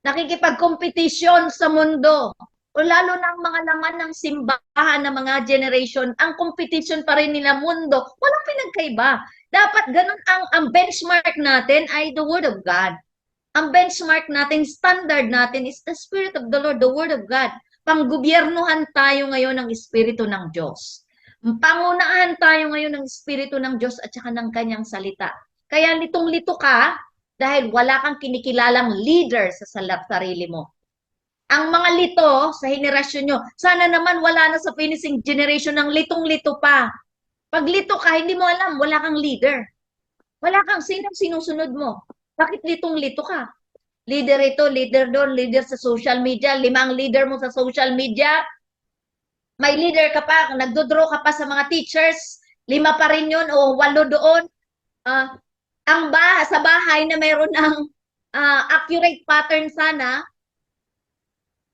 Speaker 1: nakikipag-competition sa mundo. O lalo na ang mga laman ng simbahan ng mga generation, ang competition pa rin nila mundo. Walang pinagkaiba. Dapat ganun ang benchmark natin ay the Word of God. Ang benchmark natin, standard natin is the Spirit of the Lord, the Word of God. Panggobyernuhan tayo ngayon ng Espiritu ng Diyos. Pangunahan tayo ngayon ng Espiritu ng Diyos at saka ng Kanyang salita. Kaya litong-lito ka dahil wala kang kinikilalang leader sa sarili mo. Ang mga lito sa henerasyon nyo, sana naman wala na sa finishing generation ng litong-lito pa. Pag lito ka, hindi mo alam, wala kang leader. Wala kang sinong sinusunod mo. Bakit litong-lito ka? Leader ito, leader doon, leader sa social media, 5 leader mo sa social media. May leader ka pa, nagdodraw ka pa sa mga teachers, 5 pa rin yun o 8 doon. Sa bahay na mayroon ng accurate pattern sana,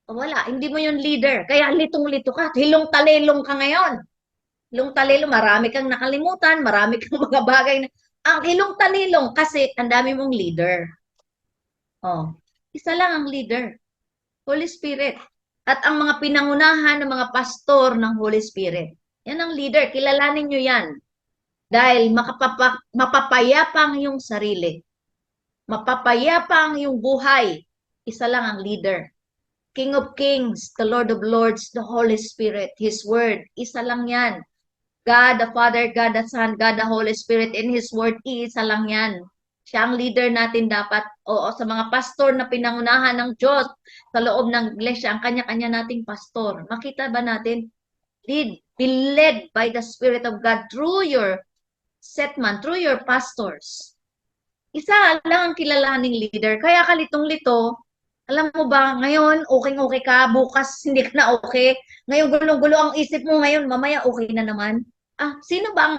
Speaker 1: wala, hindi mo yung leader. Kaya litong-lito ka, hilong-talilong ka ngayon. Hilong-talilong, marami kang nakalimutan, marami kang mga bagay na, ang hilong-talilong kasi ang dami mong leader. Oh, isa lang ang leader, Holy Spirit. At ang mga pinangunahan ng mga pastor ng Holy Spirit. Yan ang leader, kilalanin nyo yan. Dahil mapapayapa ang iyong sarili. Mapapayapa ang iyong buhay. Isa lang ang leader. King of Kings, the Lord of Lords, the Holy Spirit, His Word. Isa lang yan. God the Father, God the Son, God the Holy Spirit, in His Word, isa lang yan. Siya ang leader natin dapat. Oo, sa mga pastor na pinangunahan ng Diyos sa loob ng iglesia, ang kanya-kanya nating pastor. Makita ba natin? Be led by the Spirit of God through your setman, through your pastors. Isa lang ang kilalaning leader. Kaya kalitong-lito, alam mo ba, ngayon, okay ka, bukas hindi ka na okay. Ngayon, gulong-gulo ang isip mo ngayon, mamaya okay na naman. Sino ba ang,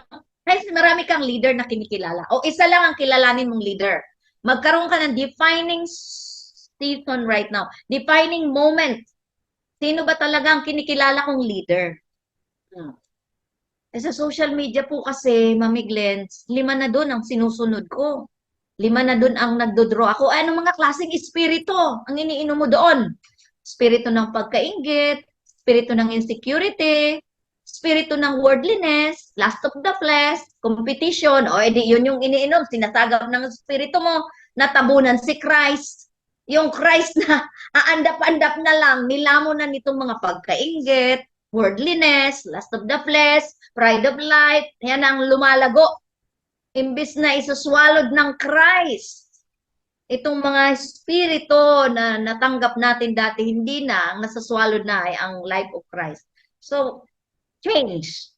Speaker 1: marami kang leader na kinikilala. O isa lang ang kilalanin mong leader. Magkaroon ka ng defining season right now. Defining moment. Sino ba talaga ang kinikilala kong leader? Sa social media po kasi, Mami Glenn, 5 na doon ang sinusunod ko. 5 na doon ang nagdodraw ako. Ano mga klaseng espiritu ang iniinom mo doon? Espiritu ng pagkainggit, espiritu ng insecurity, espiritu ng worldliness, lust of the flesh, competition, o edi yun yung iniinom, sinasagap ng espiritu mo, natabunan si Christ. Yung Christ na aandap-andap na lang, nilamon na nitong mga pagkainggit, worldliness, lust of the flesh, pride of life, yan ang lumalago. Imbis na isuswalod ng Christ, itong mga espiritu na natanggap natin dati, hindi na, ang nasaswalod na ay ang life of Christ. So, change.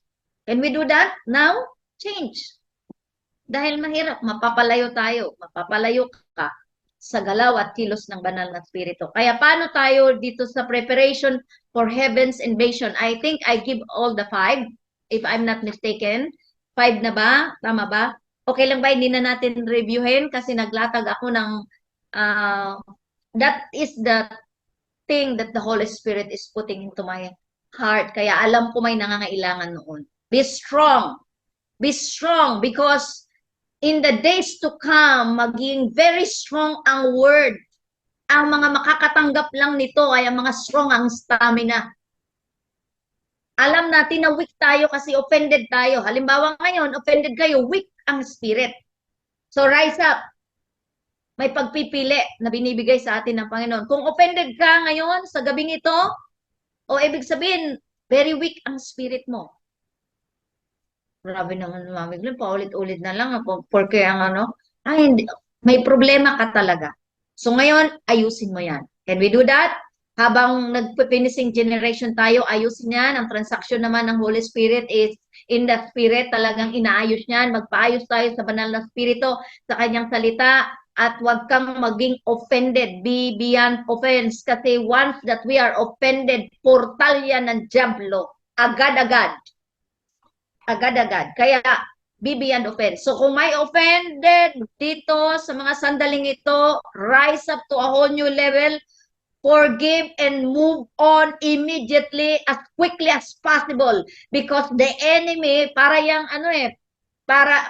Speaker 1: Can we do that now? Change. Dahil mahirap, mapapalayo tayo, mapapalayo ka sa galaw at kilos ng banal na spirito. Kaya paano tayo dito sa preparation for heaven's invasion? I think I give all the 5, if I'm not mistaken. 5 na ba? Tama ba? Okay lang ba? Hindi na natin reviewin kasi naglatag ako ng that is the thing that the Holy Spirit is putting into my heart. Kaya alam ko may nangangailangan noon. Be strong. Be strong because in the days to come, maging very strong ang word. Ang mga makakatanggap lang nito ay ang mga strong ang stamina. Alam natin na weak tayo kasi offended tayo. Halimbawa ngayon, offended kayo, weak ang spirit. So rise up. May pagpipili na binibigay sa atin ng Panginoon. Kung offended ka ngayon sa gabing ito, o ibig sabihin, very weak ang spirit mo. Grabe naman, Mami Glenn, paulit-ulit na lang ako. Porque ang ano, ay, hindi, may problema ka talaga. So ngayon, ayusin mo yan. Can we do that? Habang nagpe-finishing generation tayo, ayusin yan. Ang transaction naman ng Holy Spirit is in the Spirit, talagang inaayos yan. Magpaayos tayo sa banal na Spirito, sa kanyang salita, at huwag kang maging offended. Be beyond offense. Kasi once that we are offended, portal yan ng Diablo. Agad-agad. Agad-agad. Kaya, be beyond offense. So, kung may offended dito sa mga sandaling ito, rise up to a whole new level, forgive and move on immediately as quickly as possible because the enemy, para yang ano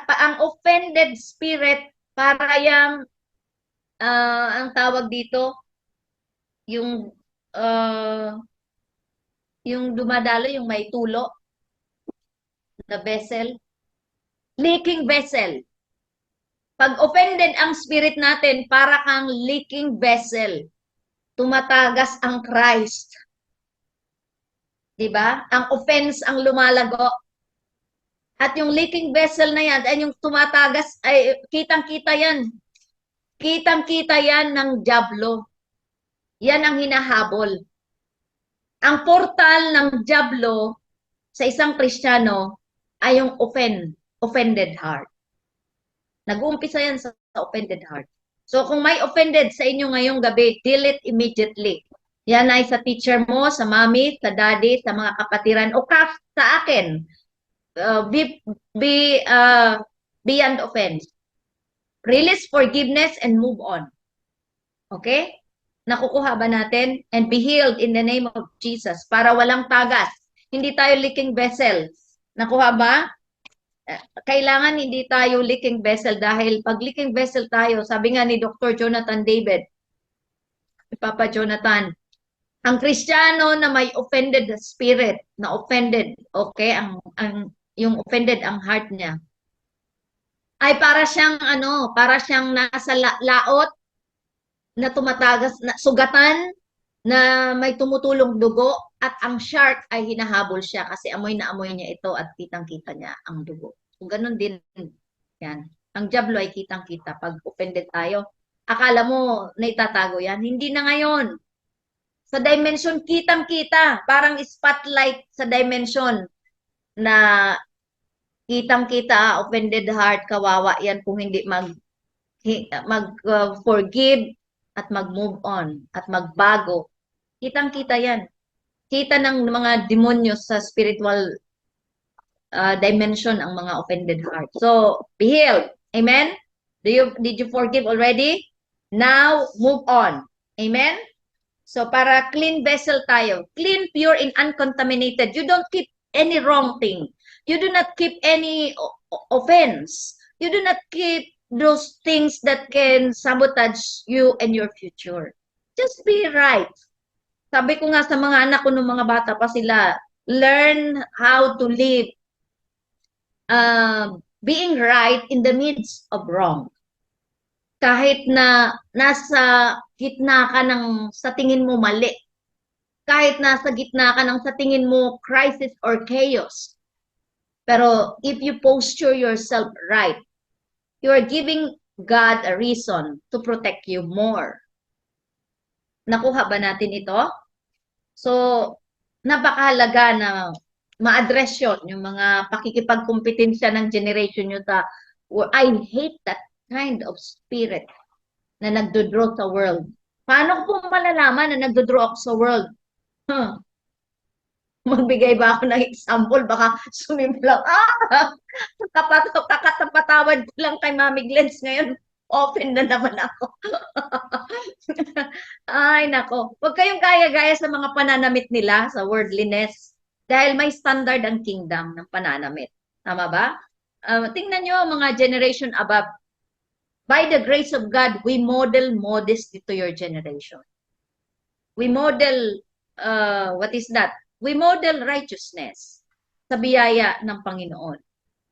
Speaker 1: ang offended spirit, para yang ang tawag dito, yung dumadalo, yung may tulo, the vessel, leaking vessel. Pag offended ang spirit natin, para kang leaking vessel. Tumatagas ang Christ. Diba? Ang offense ang lumalago. At yung leaking vessel na yan, ay yung tumatagas, ay kitang-kita yan. Kitang-kita yan ng Diablo. Yan ang hinahabol. Ang portal ng Diablo sa isang Kristiyano ay yung offended heart. Nag-uumpisa yan sa offended heart. So kung may offended sa inyo ngayong gabi, delete immediately. Yan ay sa teacher mo, sa mami, sa daddy, sa mga kapatiran, o sa akin. Beyond offense. Release forgiveness and move on. Okay? Nakukuha ba natin? And be healed in the name of Jesus para walang tagas. Hindi tayo leaking vessel. Nakuha ba? Kailangan hindi tayo leaking vessel dahil pag leaking vessel tayo, sabi nga ni Dr. Jonathan David, Papa Jonathan, ang Kristiyano na may offended spirit, na offended, okay, yung offended ang heart niya, ay para siyang nasa laot na tumatagas, na sugatan, na may tumutulong dugo, at ang shark ay hinahabol siya kasi amoy na amoy niya ito at kitang-kita niya ang dugo. So, ganun din yan. Ang Diablo ay kitang-kita pag offended tayo. Akala mo na itatago yan? Hindi na ngayon. Sa dimension, kitang-kita. Parang spotlight sa dimension na kitang-kita, offended heart, kawawa yan kung hindi mag-forgive at mag-move on at magbago. Kitang-kita yan. Kita ng mga demonyo sa spiritual dimension ang mga offended heart. So, be healed. Amen? Did you forgive already? Now, move on. Amen? So, para clean vessel tayo. Clean, pure, and uncontaminated. You don't keep any wrong thing. You do not keep any offense. You do not keep those things that can sabotage you and your future. Just be right. Sabi ko nga sa mga anak ko nung mga bata pa sila, learn how to live being right in the midst of wrong. Kahit na nasa gitna ka ng sa tingin mo mali, kahit nasa gitna ka ng sa tingin mo crisis or chaos. Pero if you posture yourself right, you are giving God a reason to protect you more. Nakuha ba natin ito? So, napakahalaga na ma-address yun, yung mga pakikipagkumpetensya ng generation nyo sa, I hate that kind of spirit na nagdodraw sa world. Paano ko po malalaman na nagdodraw ako sa world? Huh. Magbigay ba ako ng example? Baka sumimplang, kakatapatawad ko lang kay Mami Glens ngayon. Open na naman ako. Ay, nako. Huwag kayong gaya-gaya sa mga pananamit nila, sa worldliness. Dahil may standard ang kingdom ng pananamit. Tama ba? Tingnan nyo mga generation above. By the grace of God, we model modesty to your generation. We model, what is that? We model righteousness sa biyaya ng Panginoon.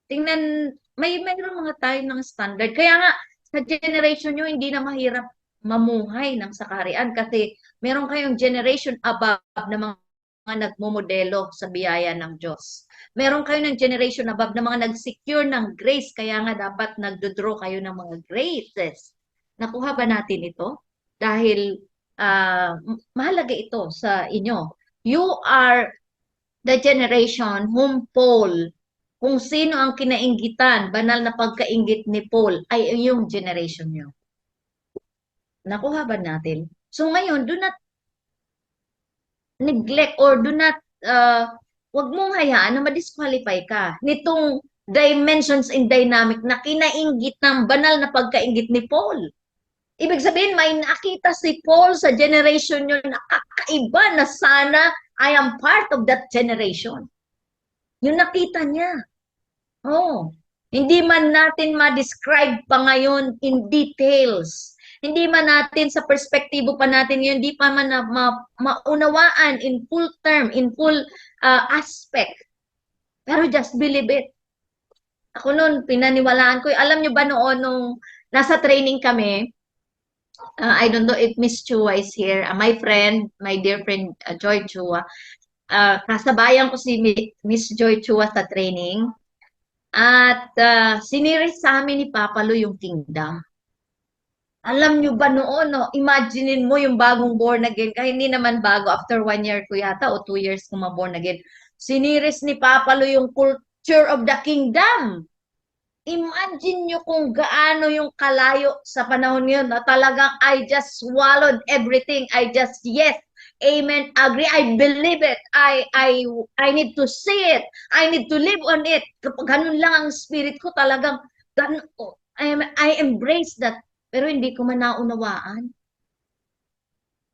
Speaker 1: Tingnan, mayroon mga tayo ng standard. Kaya nga, sa generation nyo, hindi na mahirap mamuhay ng sakarian kasi meron kayong generation above na mga nagmomodelo sa biyaya ng Diyos. Meron kayo ng generation above na mga nag-secure ng grace, kaya nga dapat nagdodraw kayo ng mga graces. Nakuha ba natin ito? Dahil mahalaga ito sa inyo. You are the generation whom Paul, kung sino ang kinainggitan, banal na pagkainggit ni Paul, ay yung generation nyo. Nakuha ba natin? So ngayon, do not neglect or do not, wag mong hayaan na ma-disqualify ka nitong dimensions in dynamic na kinainggit ng banal na pagkainggit ni Paul. Ibig sabihin, may nakita si Paul sa generation nyo na kakaiba na sana I am part of that generation. Yung nakita niya. Oh, hindi man natin ma-describe pa ngayon in details. Hindi man natin sa perspektibo pa natin yun, hindi pa man maunawaan in full term, in full aspect. Pero just believe it. Ako noon, pinaniwalaan ko. Alam nyo ba noon, nung nasa training kami, I don't know if Miss Chua is here. My friend, my dear friend, Joy Chua. Kasabayan ko si Miss Joy Chua sa training. At siniris sa amin ni Papalo yung kingdom. Alam nyo ba noon, no? Imaginein mo yung bagong born again. Kaya hindi naman bago. After 1 year ko yata o 2 years ko ma-born again. Siniris ni Papalo yung culture of the kingdom. Imagine nyo kung gaano yung kalayo sa panahon yun na talagang I just swallowed everything. I just, yes, amen, agree, I believe it. I need to see it. I need to live on it. Kapag ganun lang ang spirit ko talagang, I embrace that. Pero hindi ko man naunawaan.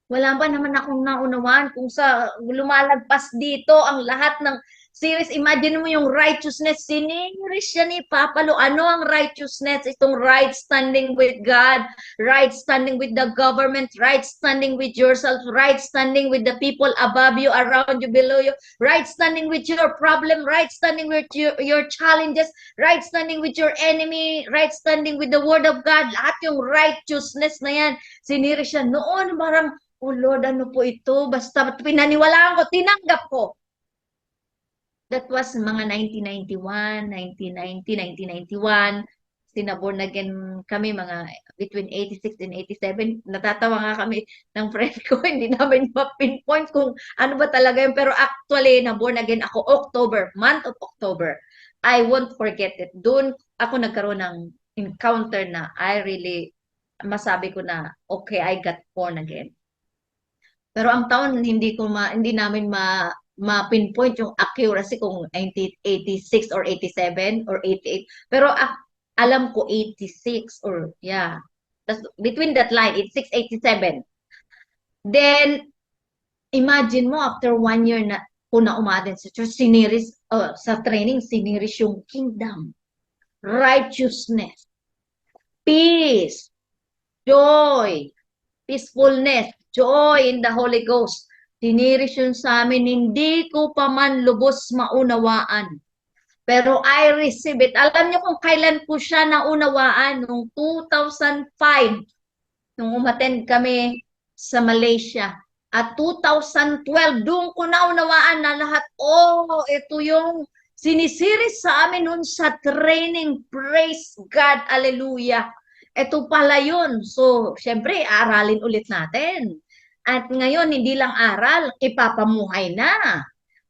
Speaker 1: Wala ba naman akong naunawaan kung sa lumalagpas dito ang lahat ng series. Imagine mo yung righteousness. Siniris siya ni Papalo. Ano ang righteousness? Itong right standing with God, right standing with the government, right standing with yourself, right standing with the people above you, around you, below you, right standing with your problem, right standing with your challenges, right standing with your enemy, right standing with the word of God. Lahat yung righteousness na yan. Siniris siya noon. Parang, oh Lord, ano po ito? Basta pinaniwalaan ko, tinanggap ko. That was mga 1991, 1990, 1991. Sinaborn again kami mga between 86 and 87. Natatawa nga kami ng friend ko. Hindi namin ma-pinpoint kung ano ba talaga yun. Pero actually, naborn again ako October, month of October. I won't forget it. Doon ako nagkaroon ng encounter na I really, masabi ko na, okay, I got born again. Pero ang taon hindi namin ma-pinpoint yung accuracy kung 86 or 87 or 88. Pero alam ko 86 or yeah. Between that line, 86, 87. Then, imagine mo after 1 year na kung na umaten sa church, sa training, siniris yung kingdom, righteousness, peace, joy, peacefulness, joy in the Holy Ghost. Diniris yun sa amin, hindi ko pa man lubos maunawaan. Pero I receive it. Alam niyo kung kailan ko siya naunawaan? Noong 2005, nung umattend kami sa Malaysia. At 2012, doon ko naunawaan na lahat, oh, ito yung sinisiris sa amin noon sa training. Praise God, hallelujah. Ito pala yun. So, syempre, aralin ulit natin. At ngayon, hindi lang aral, ipapamuhay na.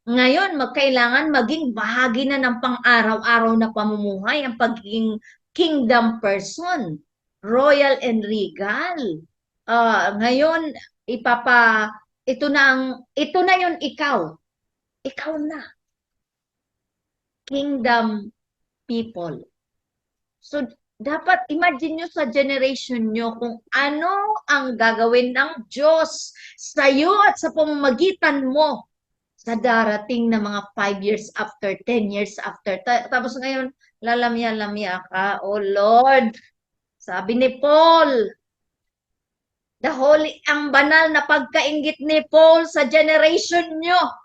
Speaker 1: Ngayon, magkailangan maging bahagi na ng pang-araw-araw na pamumuhay ang pagiging kingdom person, royal and regal. Ngayon, ito na yun ikaw. Ikaw na, kingdom people. So, dapat imagine nyo sa generation nyo kung ano ang gagawin ng Diyos sa iyo at sa pamamagitan mo sa darating na mga 5 years after, 10 years after. Tapos ngayon, lalamya-lamya ka, oh Lord. Sabi ni Paul, ang banal na pagkaingit ni Paul sa generation nyo.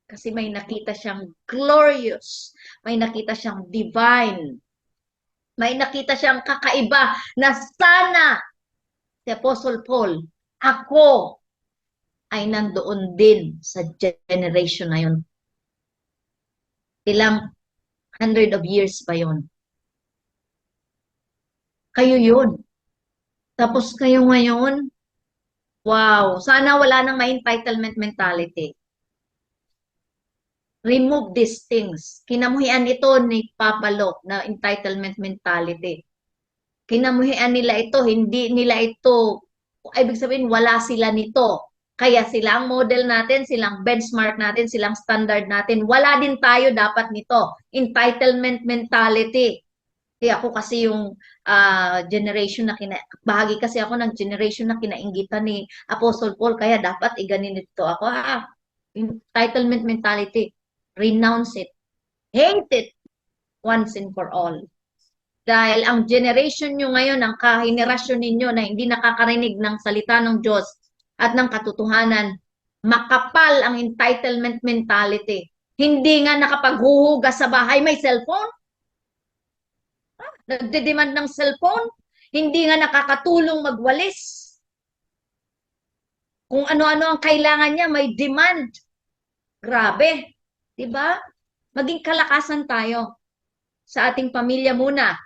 Speaker 1: Kasi may nakita siyang glorious, may nakita siyang divine, may nakita siyang kakaiba na sana si Apostle Paul, ako ay nandoon din sa generation na yun. Ilang 100 of years pa yun. Kayo yun. Tapos kayo ngayon, wow, sana wala nang may entitlement mentality. Remove these things. Kinamuhian ito ni Papa Lo na entitlement mentality. Kinamuhian nila ito, hindi nila ito, ibig sabihin wala sila nito. Kaya sila ang model natin, silang benchmark natin, silang standard natin. Wala din tayo dapat nito. Entitlement mentality. Kaya ako kasi yung generation na bahagi kasi ako ng generation na kinainggitan ni Apostle Paul, kaya dapat iganinito ako. Entitlement mentality. Renounce it. Hate it once and for all. Dahil ang generation nyo ngayon, ang kahenerasyon ninyo na hindi nakakarinig ng salita ng Diyos at ng katotohanan, makapal ang entitlement mentality. Hindi nga nakapaghuhugas sa bahay, may cellphone. Nagdedemand ng cellphone. Hindi nga nakakatulong magwalis. Kung ano-ano ang kailangan niya, may demand. Grabe. Diba? Maging kalakasan tayo sa ating pamilya muna.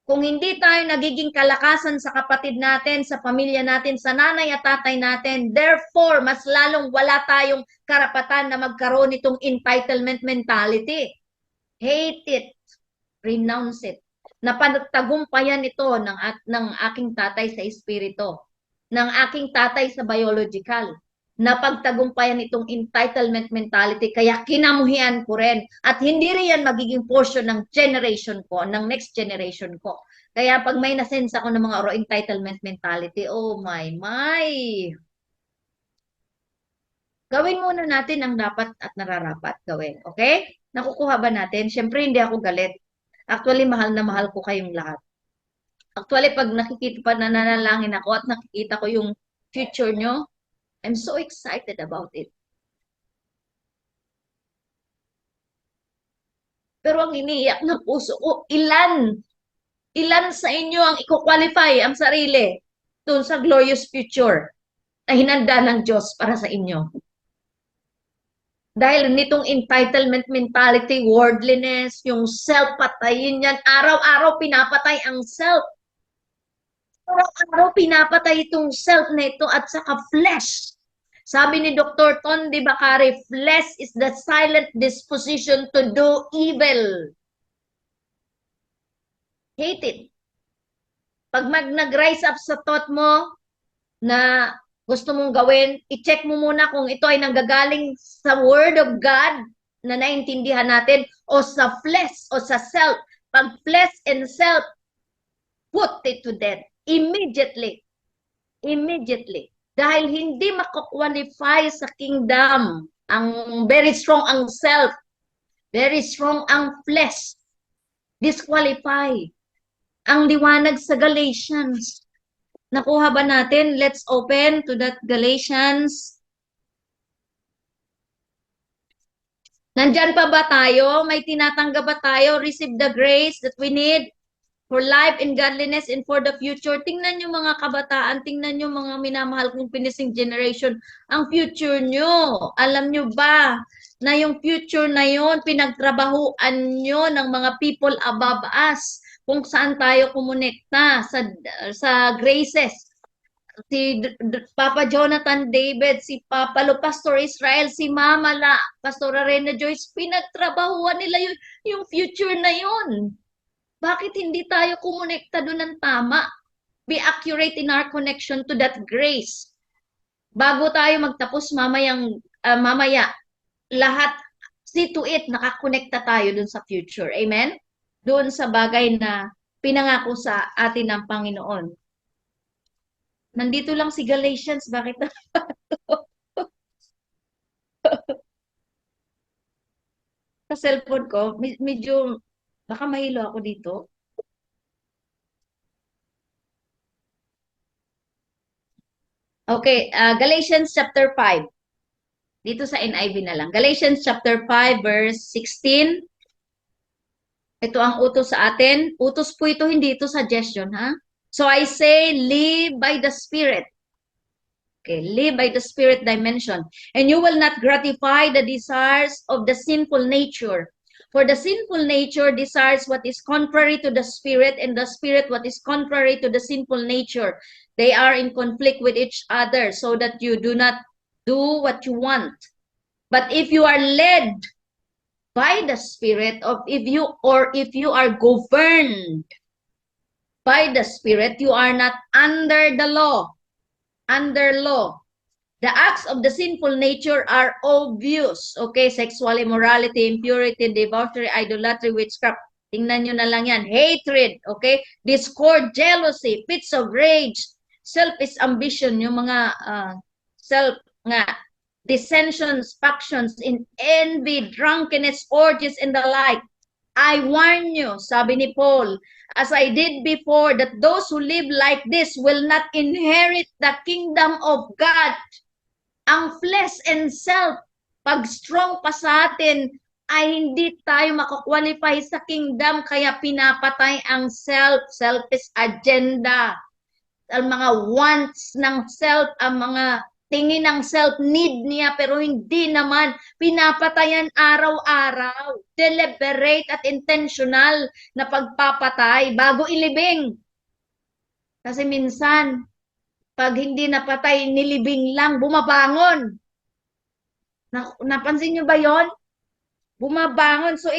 Speaker 1: Kung hindi tayo nagiging kalakasan sa kapatid natin, sa pamilya natin, sa nanay at tatay natin, therefore, mas lalong wala tayong karapatan na magkaroon itong entitlement mentality. Hate it. Renounce it. Napagtagumpayan ito ng aking tatay sa espiritu, ng aking tatay sa biological. Napagtagumpayan itong entitlement mentality, kaya kinamuhian ko rin. At hindi rin yan magiging portion ng generation ko, ng next generation ko. Kaya pag may nasense ako ng mga entitlement mentality, oh my. Gawin muna natin ang dapat at nararapat gawin. Okay? Nakukuha ba natin? Siyempre, hindi ako galit. Actually, mahal na mahal ko kayong lahat. Actually, pag nakikita pa nananalangin ako at nakikita ko yung future nyo, I'm so excited about it. Pero ang iniiyak ng puso ko, ilan sa inyo ang i-qualify ang sarili doon sa glorious future na hinanda ng Diyos para sa inyo? Dahil nitong entitlement mentality, worldliness, yung self-patayin yan, araw-araw pinapatay ang self. Araw-araw pinapatay itong self na ito at saka flesh. Sabi ni Dr. Tondi Bakari, flesh is the silent disposition to do evil. Hate it. Pag nag-rise up sa thought mo na gusto mong gawin, i-check mo muna kung ito ay nanggagaling sa Word of God na naintindihan natin o sa flesh o sa self. Pag flesh and self, put it to death. Immediately. Immediately. Dahil hindi makakwalify sa kingdom. Very strong ang self. Very strong ang flesh. Disqualify. Ang liwanag sa Galatians. Nakuha ba natin? Let's open to that Galatians. Nandyan pa ba tayo? May tinatanggap ba tayo? Receive the grace that we need for life and godliness and for the future. Tingnan nyo mga kabataan, tingnan nyo mga minamahal kong pinising generation, ang future nyo. Alam nyo ba na yung future na yon pinagtrabahuan nyo ng mga people above us kung saan tayo kumonekta sa graces. Si Papa Jonathan David, si Papa Lo, Pastor Israel, si Mama La, Pastor Arena Joyce, pinagtrabahuan nila yung future na yun. Bakit hindi tayo kumonekta doon ng tama? Be accurate in our connection to that grace. Bago tayo magtapos mamaya, lahat, see to it, nakakonekta tayo doon sa future. Amen? Doon sa bagay na pinangako sa atin ng Panginoon. Nandito lang si Galatians, bakit na? Sa cellphone ko, medyo, baka mahilo ako dito. Okay, Galatians chapter 5. Dito sa NIV na lang. Galatians chapter 5 verse 16. Ito ang utos sa atin. Utos po ito, hindi ito suggestion, ha? So I say, live by the Spirit. Okay, live by the Spirit dimension. And you will not gratify the desires of the sinful nature. For the sinful nature desires what is contrary to the Spirit, and the Spirit what is contrary to the sinful nature. They are in conflict with each other, so that you do not do what you want. But if you are led by the Spirit, if you are governed by the Spirit, you are not under the law. Under law. The acts of the sinful nature are obvious. Okay, sexual immorality, impurity, debauchery, idolatry, witchcraft. Tingnan nyo na lang yan. Hatred, okay? Discord, jealousy, fits of rage, selfish ambition, yung mga self nga, dissensions, factions, in envy, drunkenness, orgies, and the like. I warn you, sabi ni Paul, as I did before, that those who live like this will not inherit the kingdom of God. Ang flesh and self, pag strong pa sa atin, ay hindi tayo makakwalify sa kingdom, kaya pinapatay ang selfish agenda. Ang mga wants ng self, ang mga tingin ng self-need niya, pero hindi naman pinapatayan araw-araw. Deliberate at intentional na pagpapatay bago ilibing. Kasi minsan, pag hindi napatay, nilibing lang, bumabangon. Napansin nyo ba yon? Bumabangon. So,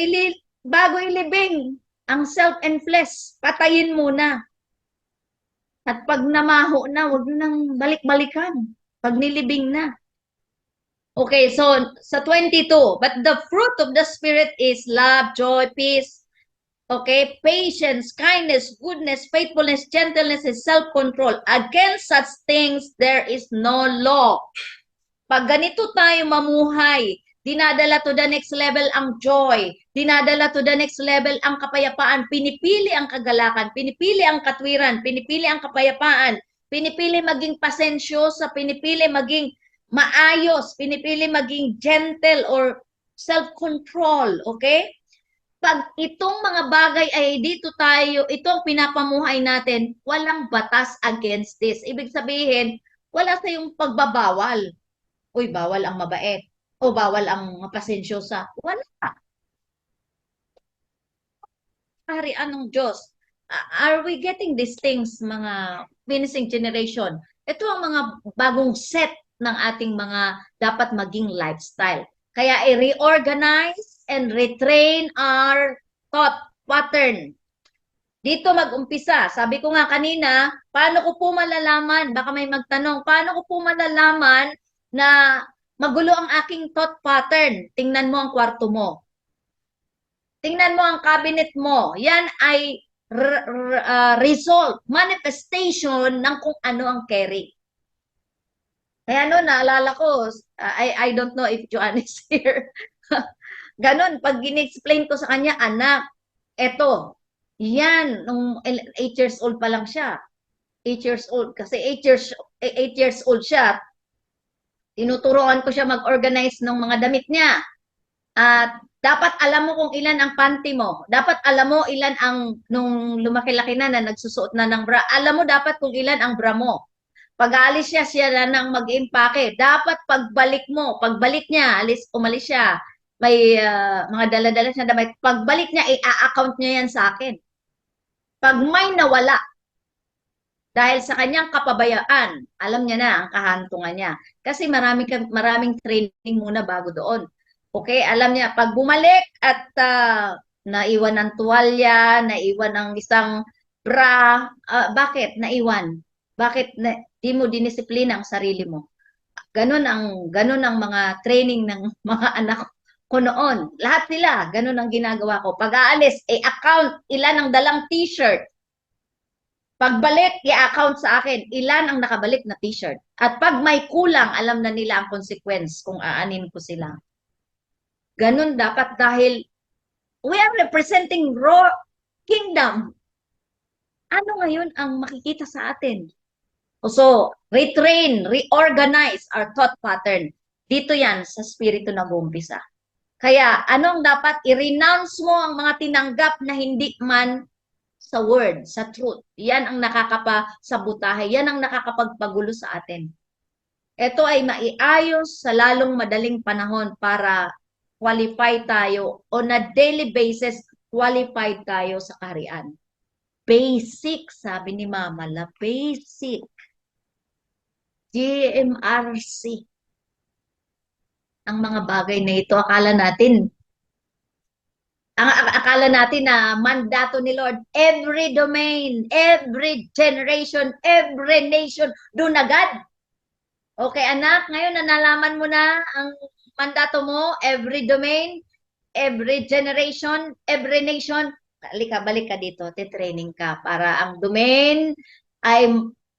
Speaker 1: bago ilibing, ang self and flesh, patayin muna. At pag namaho na, wag nang balik-balikan. Pag nilibing na. Okay, so sa 22, but the fruit of the Spirit is love, joy, peace, okay, patience, kindness, goodness, faithfulness, gentleness, and self-control. Against such things, there is no law. Pag ganito tayo mamuhay, dinadala to the next level ang joy, dinadala to the next level ang kapayapaan, pinipili ang kagalakan, pinipili ang katwiran, pinipili ang kapayapaan, pinipili maging pasensyosa, pinipili maging maayos, pinipili maging gentle or self-control, okay? Pag itong mga bagay ay dito tayo, itong pinapamuhay natin, walang batas against this. Ibig sabihin, wala sa yung pagbabawal. Uy, bawal ang mabait. O bawal ang mapasensyosa. Wala. Kaharian ng Diyos. Are we getting these things, mga finishing generation? Ito ang mga bagong set ng ating mga dapat maging lifestyle. Kaya i-reorganize and retrain our thought pattern. Dito mag-umpisa. Sabi ko nga kanina, paano ko po malalaman, baka may magtanong, paano ko po malalaman na magulo ang aking thought pattern? Tingnan mo ang kwarto mo. Tingnan mo ang cabinet mo. Yan ay result, manifestation ng kung ano ang carry. Kaya naalala ko, I don't know if Joanne is here. Ganon, pag gin-explain ko sa kanya, anak, eto, yan, nung 8 years old pa lang siya. 8 years old. Kasi 8 years old siya. Tinuturoan ko siya mag-organize ng mga damit niya. At dapat alam mo kung ilan ang panty mo. Dapat alam mo ilan ang, nung lumaki-laki na nagsusuot na ng bra, alam mo dapat kung ilan ang bra mo. Pag aalis siya na nang mag-impake. Dapat pagbalik niya, umalis siya, may mga dala-dala siya na may, pagbalik niya, i-account niya yan sa akin. Pag may nawala, dahil sa kanyang kapabayaan, alam niya na ang kahantungan niya. Kasi maraming training muna bago doon. Okay, alam niya, pag bumalik at naiwan ng tuwalya, naiwan ng isang bra, bakit naiwan? Bakit di mo dinisiplina ang sarili mo? Ganun ang mga training ng mga anak ko noon. Lahat sila, ganun ang ginagawa ko. Pag aalis, account ilan ang dalang t-shirt. Pagbalik, i-account sa akin, ilan ang nakabalik na t-shirt. At pag may kulang, alam na nila ang consequence kung aanin ko sila. Ganun dapat dahil we are representing raw kingdom. Ano ngayon ang makikita sa atin? So, retrain, reorganize our thought pattern. Dito yan sa spirito nag-uumpisa. Kaya, anong dapat? I-renounce mo ang mga tinanggap na hindi man sa word, sa truth. Yan ang nakakapasabutahe. Yan ang nakakapagpagulo sa atin. Ito ay maiayos sa lalong madaling panahon para qualify tayo on a daily basis, qualified tayo sa kaharian. Basic, sabi ni Mama, la basic. GMRC. Ang mga bagay na ito, akala natin na mandato ni Lord, every domain, every generation, every nation, doon agad. Okay, anak, ngayon na nalaman mo na ang mandato mo, every domain, every generation, every nation, balik ka dito, titraining ka para ang domain ay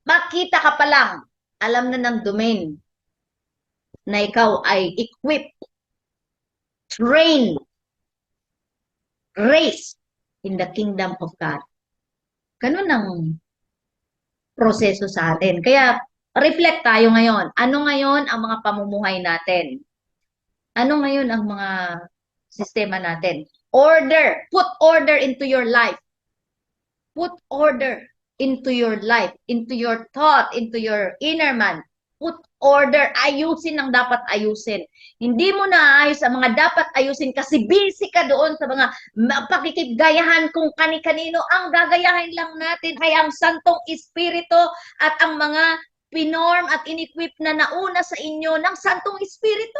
Speaker 1: makita ka pa lang, alam na ng domain na ikaw ay equipped, trained, raised in the kingdom of God. Ganun ang proseso sa atin. Kaya, reflect tayo ngayon. Ano ngayon ang mga pamumuhay natin? Ano ngayon ang mga sistema natin? Order. Put order into your life. Put order into your life, into your thought, into your inner man. Put order. Ayusin ang dapat ayusin. Hindi mo naayos ang mga dapat ayusin kasi busy ka doon sa mga pakikipgayahan kung kani-kanino. Ang gagayahin lang natin ay ang Santong Espiritu at ang mga pinorm at inequip na nauna sa inyo ng Santong Espiritu.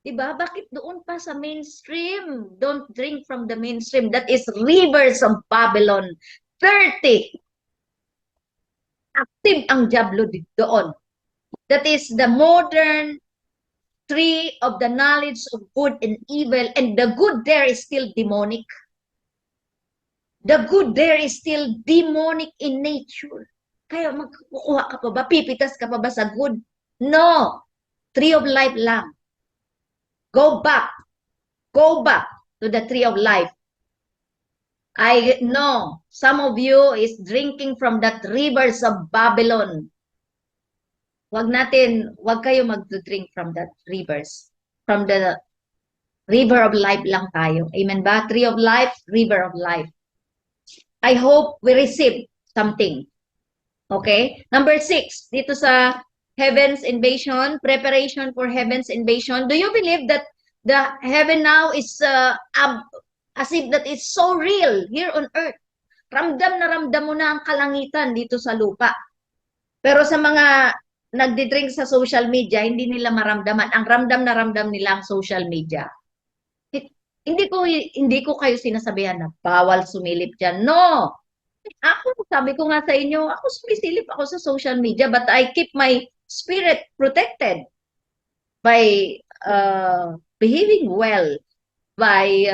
Speaker 1: Diba? Bakit doon pa sa mainstream? Don't drink from the mainstream. That is rivers of Babylon. 30. Active ang Diablo doon. That is the modern tree of the knowledge of good and evil. And the good there is still demonic. The good there is still demonic in nature. Kaya magkukuha ka pa ba? Pipitas ka pa ba sa good? No. Tree of life lang. Go back to the tree of life. I know some of you is drinking from that rivers of Babylon. Wag kayo mag-drink from that rivers. From the river of life lang tayo. Amen ba? Tree of life, river of life. I hope we receive something. Okay? Number 6, dito sa heaven's invasion, preparation for heaven's invasion. Do you believe that the heaven now is as if that is so real here on earth? Ramdam na ramdam mo na ang kalangitan dito sa lupa. Pero sa mga nagdi-drink sa social media, hindi nila maramdaman. Ang ramdam na ramdam nila ang social media. Hindi ko kayo sinasabihan na bawal sumilip dyan. No! Ako, sabi ko nga sa inyo, ako sumisilip ako sa social media, but I keep my spirit protected by behaving well, by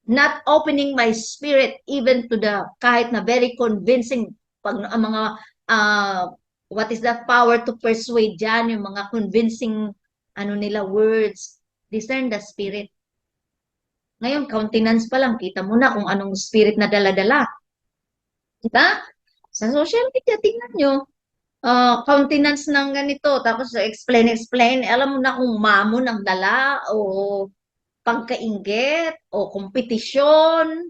Speaker 1: not opening my spirit even to the kahit na very convincing pag mga what is that power to persuade dyan, yung mga convincing ano nila words, discern the spirit. Ngayon, countenance pa lang, kita mo na kung anong spirit na dala-dala. Diba? Sa social media, tingnan nyo, countenance ng ganito, tapos explain, alam mo na kung mamon ang dala, o pagkainggit, o kompetisyon,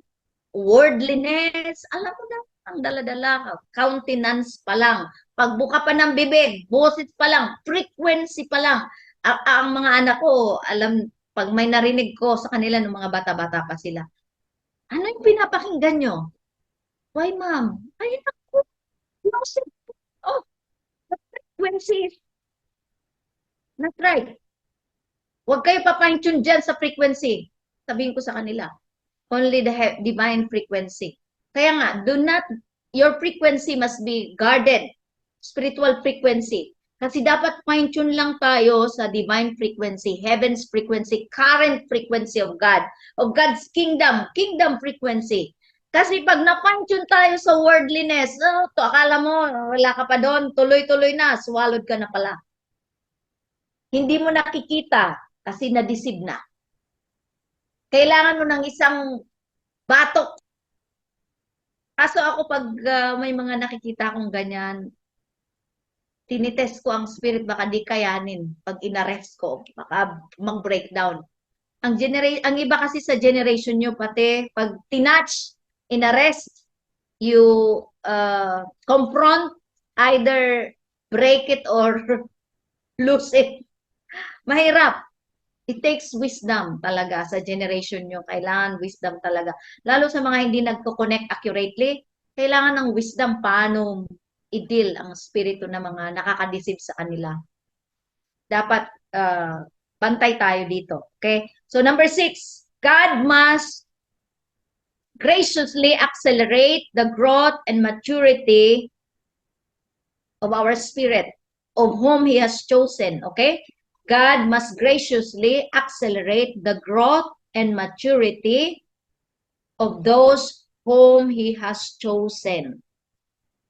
Speaker 1: worldliness, alam mo na, ang dala-dala, countenance pa lang, pagbuka pa ng bibig, boses pa lang, frequency pa lang. Ang mga anak ko, alam, pag may narinig ko sa kanila ng mga bata-bata pa sila, ano yung pinapakinggan nyo? Why, ma'am? Ay, naku, music. Oh, the frequency is not right. Huwag kayo papang-tune dyan sa frequency. Sabihin ko sa kanila, only the divine frequency. Kaya nga, your frequency must be guarded. Spiritual frequency. Kasi dapat fine-tune lang tayo sa divine frequency, heaven's frequency, current frequency of God, of God's kingdom frequency. Kasi pag na-fine-tune tayo sa worldliness, akala mo, wala ka pa doon, tuloy-tuloy na, swallowed ka na pala. Hindi mo nakikita kasi na-deceive na. Kailangan mo ng isang batok. Kaso ako pag may mga nakikita akong ganyan, tinitest ko ang spirit, baka di kayanin. Pag inarrest ko, baka mag-breakdown. Ang iba kasi sa generation nyo, pati pag tinatch, inarrest, you confront, either break it or lose it. Mahirap. It takes wisdom talaga sa generation nyo. Kailangan wisdom talaga. Lalo sa mga hindi nagko-connect accurately, kailangan ng wisdom paano i-deal ang spirito ng mga nakakadeceive sa kanila. Dapat bantay tayo dito. Okay? So number 6, God must graciously accelerate the growth and maturity of our spirit, of whom He has chosen. Okay? God must graciously accelerate the growth and maturity of those whom He has chosen.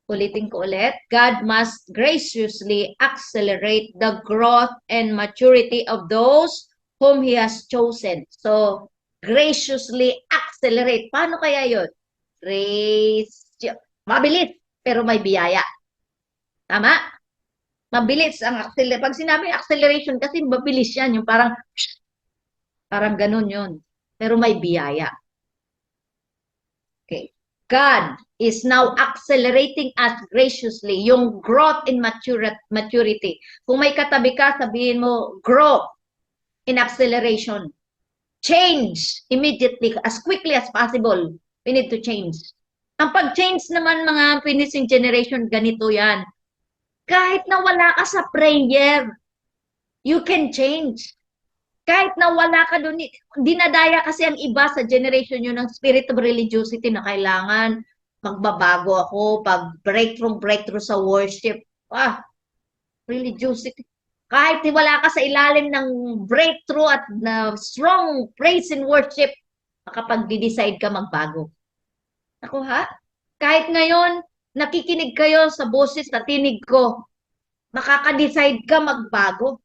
Speaker 1: Ulitin ko ulit. God must graciously accelerate the growth and maturity of those whom He has chosen. So, graciously accelerate. Paano kaya yun? Mabilis, pero may biyaya. Tama? Mabilis ang acceleration. Pag sinabi acceleration, kasi mabilis yan. Yung parang ganun yun. Pero may biyaya. Okay. God is now accelerating us graciously. Yung growth in maturity. Kung may katabi ka, sabihin mo, grow in acceleration. Change immediately, as quickly as possible. We need to change. Ang pag-change naman mga finishing generation, ganito yan. Kahit na wala ka sa prayer, you can change. Kahit na wala ka doon, dinadaya kasi ang iba sa generation yun ng spirit of religiosity na kailangan magbabago ako, pag breakthrough sa worship. Religiosity. Kahit wala ka sa ilalim ng breakthrough at na strong praise and worship, makapag-decide ka magbago. Ako ha? Kahit ngayon, nakikinig kayo sa boses na tinig ko, makaka-decide ka magbago,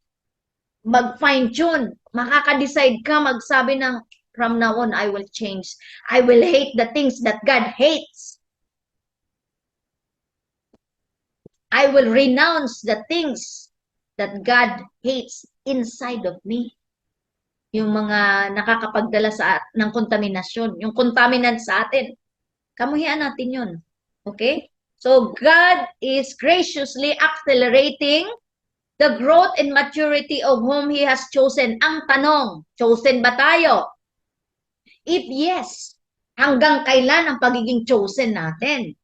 Speaker 1: mag-fine-tune, makaka-decide ka magsabi ng from now on, I will change. I will hate the things that God hates. I will renounce the things that God hates inside of me. Yung mga nakakapagdala ng kontaminasyon, yung contaminant sa atin. Kamuhian natin yun. Okay? So, God is graciously accelerating the growth and maturity of whom He has chosen. Ang tanong, chosen ba tayo? If yes, hanggang kailan ang pagiging chosen natin?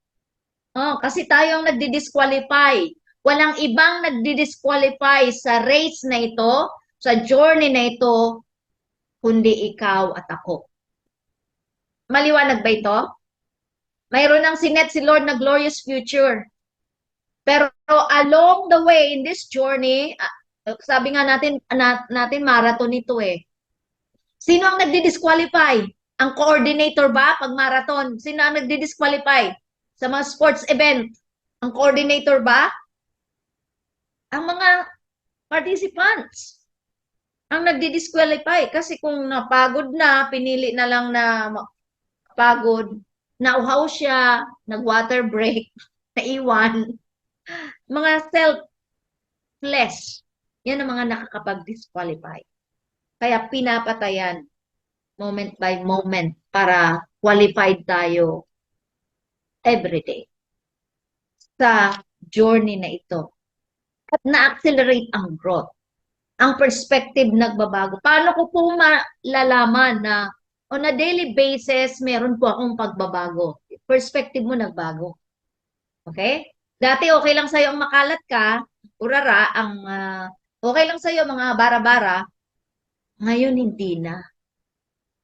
Speaker 1: Kasi tayong nagdi-disqualify. Walang ibang nagdi-disqualify sa race na ito, sa journey na ito, kundi ikaw at ako. Maliwanag ba ito? Mayroon ng sinet si Lord na glorious future. Pero along the way in this journey, sabi nga natin marathon ito eh. Sino ang nagdi-disqualify? Ang coordinator ba pag marathon? Sino ang nagdi-disqualify? Sa mga sports event, ang coordinator ba? Ang mga participants ang nagdi-disqualify. Kasi kung napagod na, pinili na lang na pagod, nauhaw siya, nag-water break, naiwan, mga selfless, yan ang mga nakakapag-disqualify. Kaya pinapatayan moment by moment para qualified tayo everyday sa journey na ito. At na-accelerate ang growth. Ang perspective nagbabago. Paano ko po malalaman na on a daily basis, meron po akong pagbabago? Perspective mo nagbago. Okay? Dati okay lang sa'yo ang makalat ka, urara, okay lang sa'yo mga bara-bara, ngayon hindi na.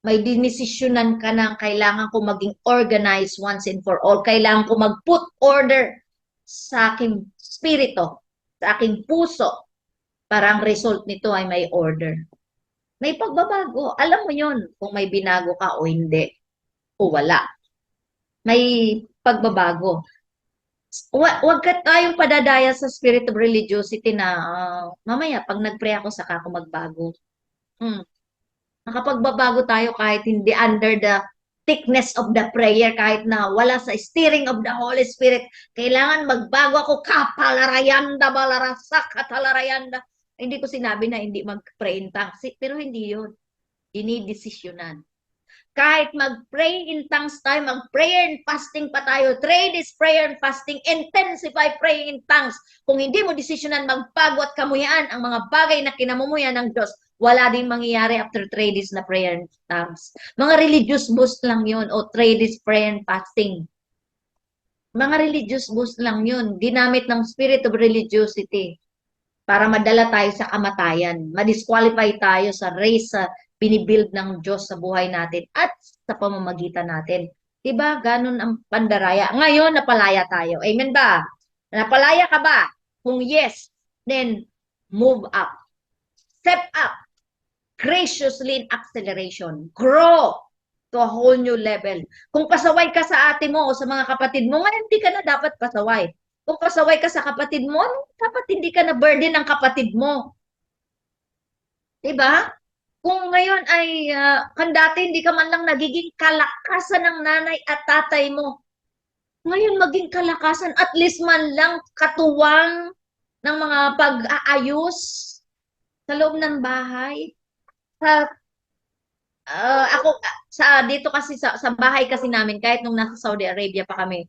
Speaker 1: May dinesisyonan ka na kailangan ko maging organized once and for all. Kailangan ko mag-put order sa aking spirito, sa aking puso, para ang result nito ay may order. May pagbabago. Alam mo yun kung may binago ka o hindi. O wala. May pagbabago. Huwag ka tayong padadaya sa spirit of religiosity na mamaya pag nag-pray ako saka ako magbago. Nakapagbabago tayo kahit hindi under the thickness of the prayer, kahit na wala sa steering of the Holy Spirit. Kailangan magbago ako, kapalarayanda, balarasa, katalarayanda. Hindi ko sinabi na hindi mag-pray in tongues, pero hindi yun. Dinidesisyonan. Kahit mag-pray in tongues tayo, mag-prayer and fasting pa tayo, trade is prayer and fasting, intensify praying in tongues. Kung hindi mo desisyonan magbago at kamuhian ang mga bagay na kinamumuyan ng Diyos, wala din mangyayari after 3 days na prayer and tongues. Mga religious boost lang yun, o 3 days prayer and fasting. Mga religious boost lang yun, ginamit ng spirit of religiosity para madala tayo sa kamatayan, madisqualify tayo sa race sa binibuild ng Diyos sa buhay natin at sa pamamagitan natin. Diba? Ganun ang pandaraya. Ngayon, napalaya tayo. Amen ba? Napalaya ka ba? Kung yes, then move up. Step up. Graciously in acceleration. Grow to a whole new level. Kung pasaway ka sa ate mo o sa mga kapatid mo, ngayon hindi ka na dapat pasaway. Kung pasaway ka sa kapatid mo, dapat hindi ka na burden ng kapatid mo. Diba? Kung ngayon ay, kan dati hindi ka man lang nagiging kalakasan ng nanay at tatay mo. Ngayon maging kalakasan, at least man lang katuwang ng mga pag-aayos sa loob ng bahay. Ako, dito kasi sa bahay kasi namin, kahit nung nasa Saudi Arabia pa kami,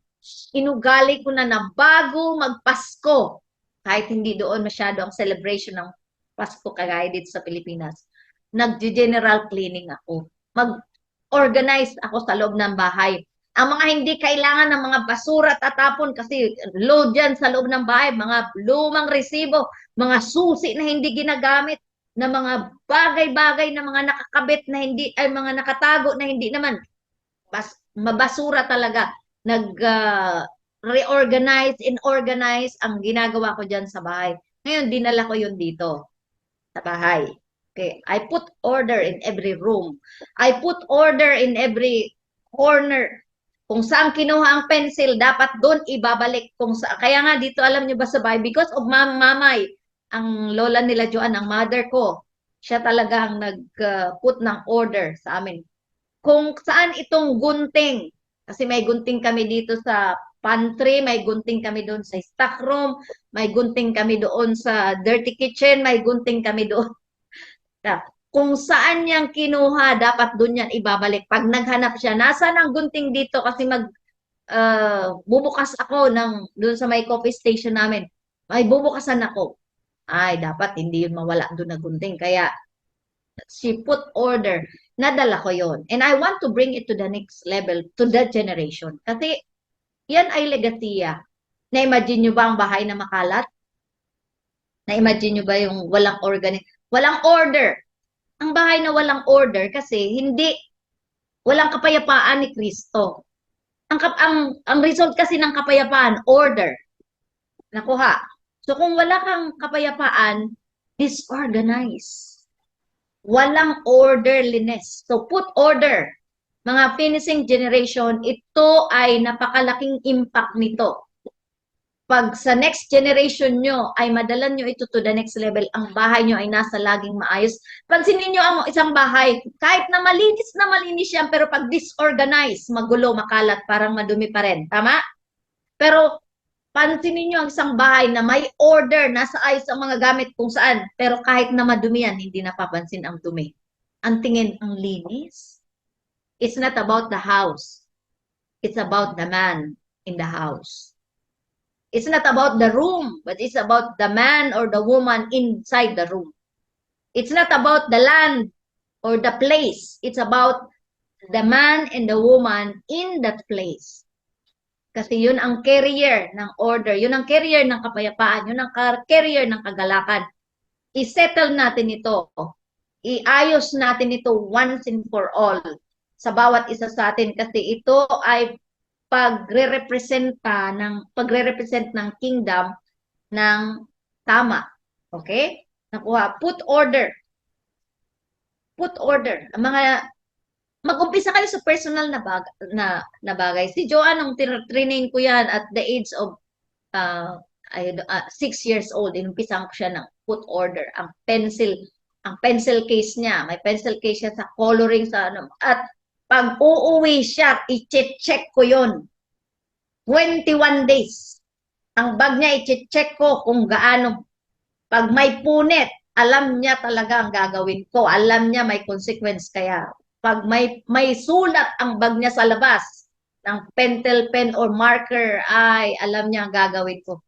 Speaker 1: inugali ko na bago magpasko, kahit hindi doon masyado ang celebration ng Pasko kagaya dito sa Pilipinas, nag-general cleaning ako. Mag-organize ako sa loob ng bahay. Ang mga hindi kailangan ng mga basura tatapon kasi load dyan sa loob ng bahay, mga lumang resibo, mga susi na hindi ginagamit, na mga bagay-bagay na mga nakakabit na hindi, ay mga nakatago na hindi naman, mabasura talaga. Reorganize and organize ang ginagawa ko dyan sa bahay. Ngayon, dinala ko yun dito sa bahay. Okay, I put order in every room. I put order in every corner. Kung saan kinuha ang pencil, dapat doon ibabalik. Kaya nga dito, alam niyo ba sa bahay, because of mamay, ang lola nila Joan, ang mother ko, siya talaga ang nag-put ng order sa amin. Kung saan itong gunting, kasi may gunting kami dito sa pantry, may gunting kami doon sa stock room, may gunting kami doon sa dirty kitchen, may gunting kami doon. Kung saan niyang kinuha, dapat doon yan ibabalik. Pag naghanap siya, nasaan ang gunting dito? Kasi bubukas ako doon sa may coffee station namin. May bubukasan ako. Ay, dapat hindi yun mawala doon na gunting. Kaya, she put order. Nadala ko yon. And I want to bring it to the next level, to that generation. Kasi, yan ay legasiya. Na-imagine nyo ba ang bahay na makalat? Na-imagine nyo ba yung walang order? Ang bahay na walang order kasi walang kapayapaan ni Kristo. Ang result kasi ng kapayapaan, order. Nakuha. So kung wala kang kapayapaan, disorganized. Walang orderliness. So put order. Mga finishing generation, ito ay napakalaking impact nito. pag sa next generation nyo ay madalan nyo ito to the next level, ang bahay nyo ay nasa laging maayos. Pansinin nyo ang isang bahay, kahit na malinis yan, pero pag disorganized, magulo, makalat, parang madumi pa rin. Tama? Pero pansinin nyo ang isang bahay na may order, nasa ayos ang mga gamit kung saan, pero kahit na madumi yan, hindi napapansin ang dumi. Ang tingin, ang linis. It's not about the house. It's about the man in the house. It's not about the room, but it's about the man or the woman inside the room. It's not about the land or the place. It's about the man and the woman in that place. Kasi yun ang carrier ng order, yun ang carrier ng kapayapaan, yun ang carrier ng kagalakan. I-settle natin ito. Iayos natin ito once and for all sa bawat isa sa atin kasi ito ay pagre-represent ng kingdom ng tama. Okay? Nakuha. Put order. Put order. Ang mga mag-umpisa kayo sa personal na bagay. Si Joanne, nung training ko yan at the age of 6 years old, inumpisan ko siya ng put order. Ang pencil case niya, may pencil case siya sa coloring sa ano. At pag uuwi siya, i-check ko yon 21 days. Ang bag niya, i-check ko kung gaano. Pag may punit, alam niya talaga ang gagawin ko. Alam niya may consequence kaya. Pag may sulat ang bag niya sa labas, ng pentel pen or marker, ay alam niya ang gagawin ko.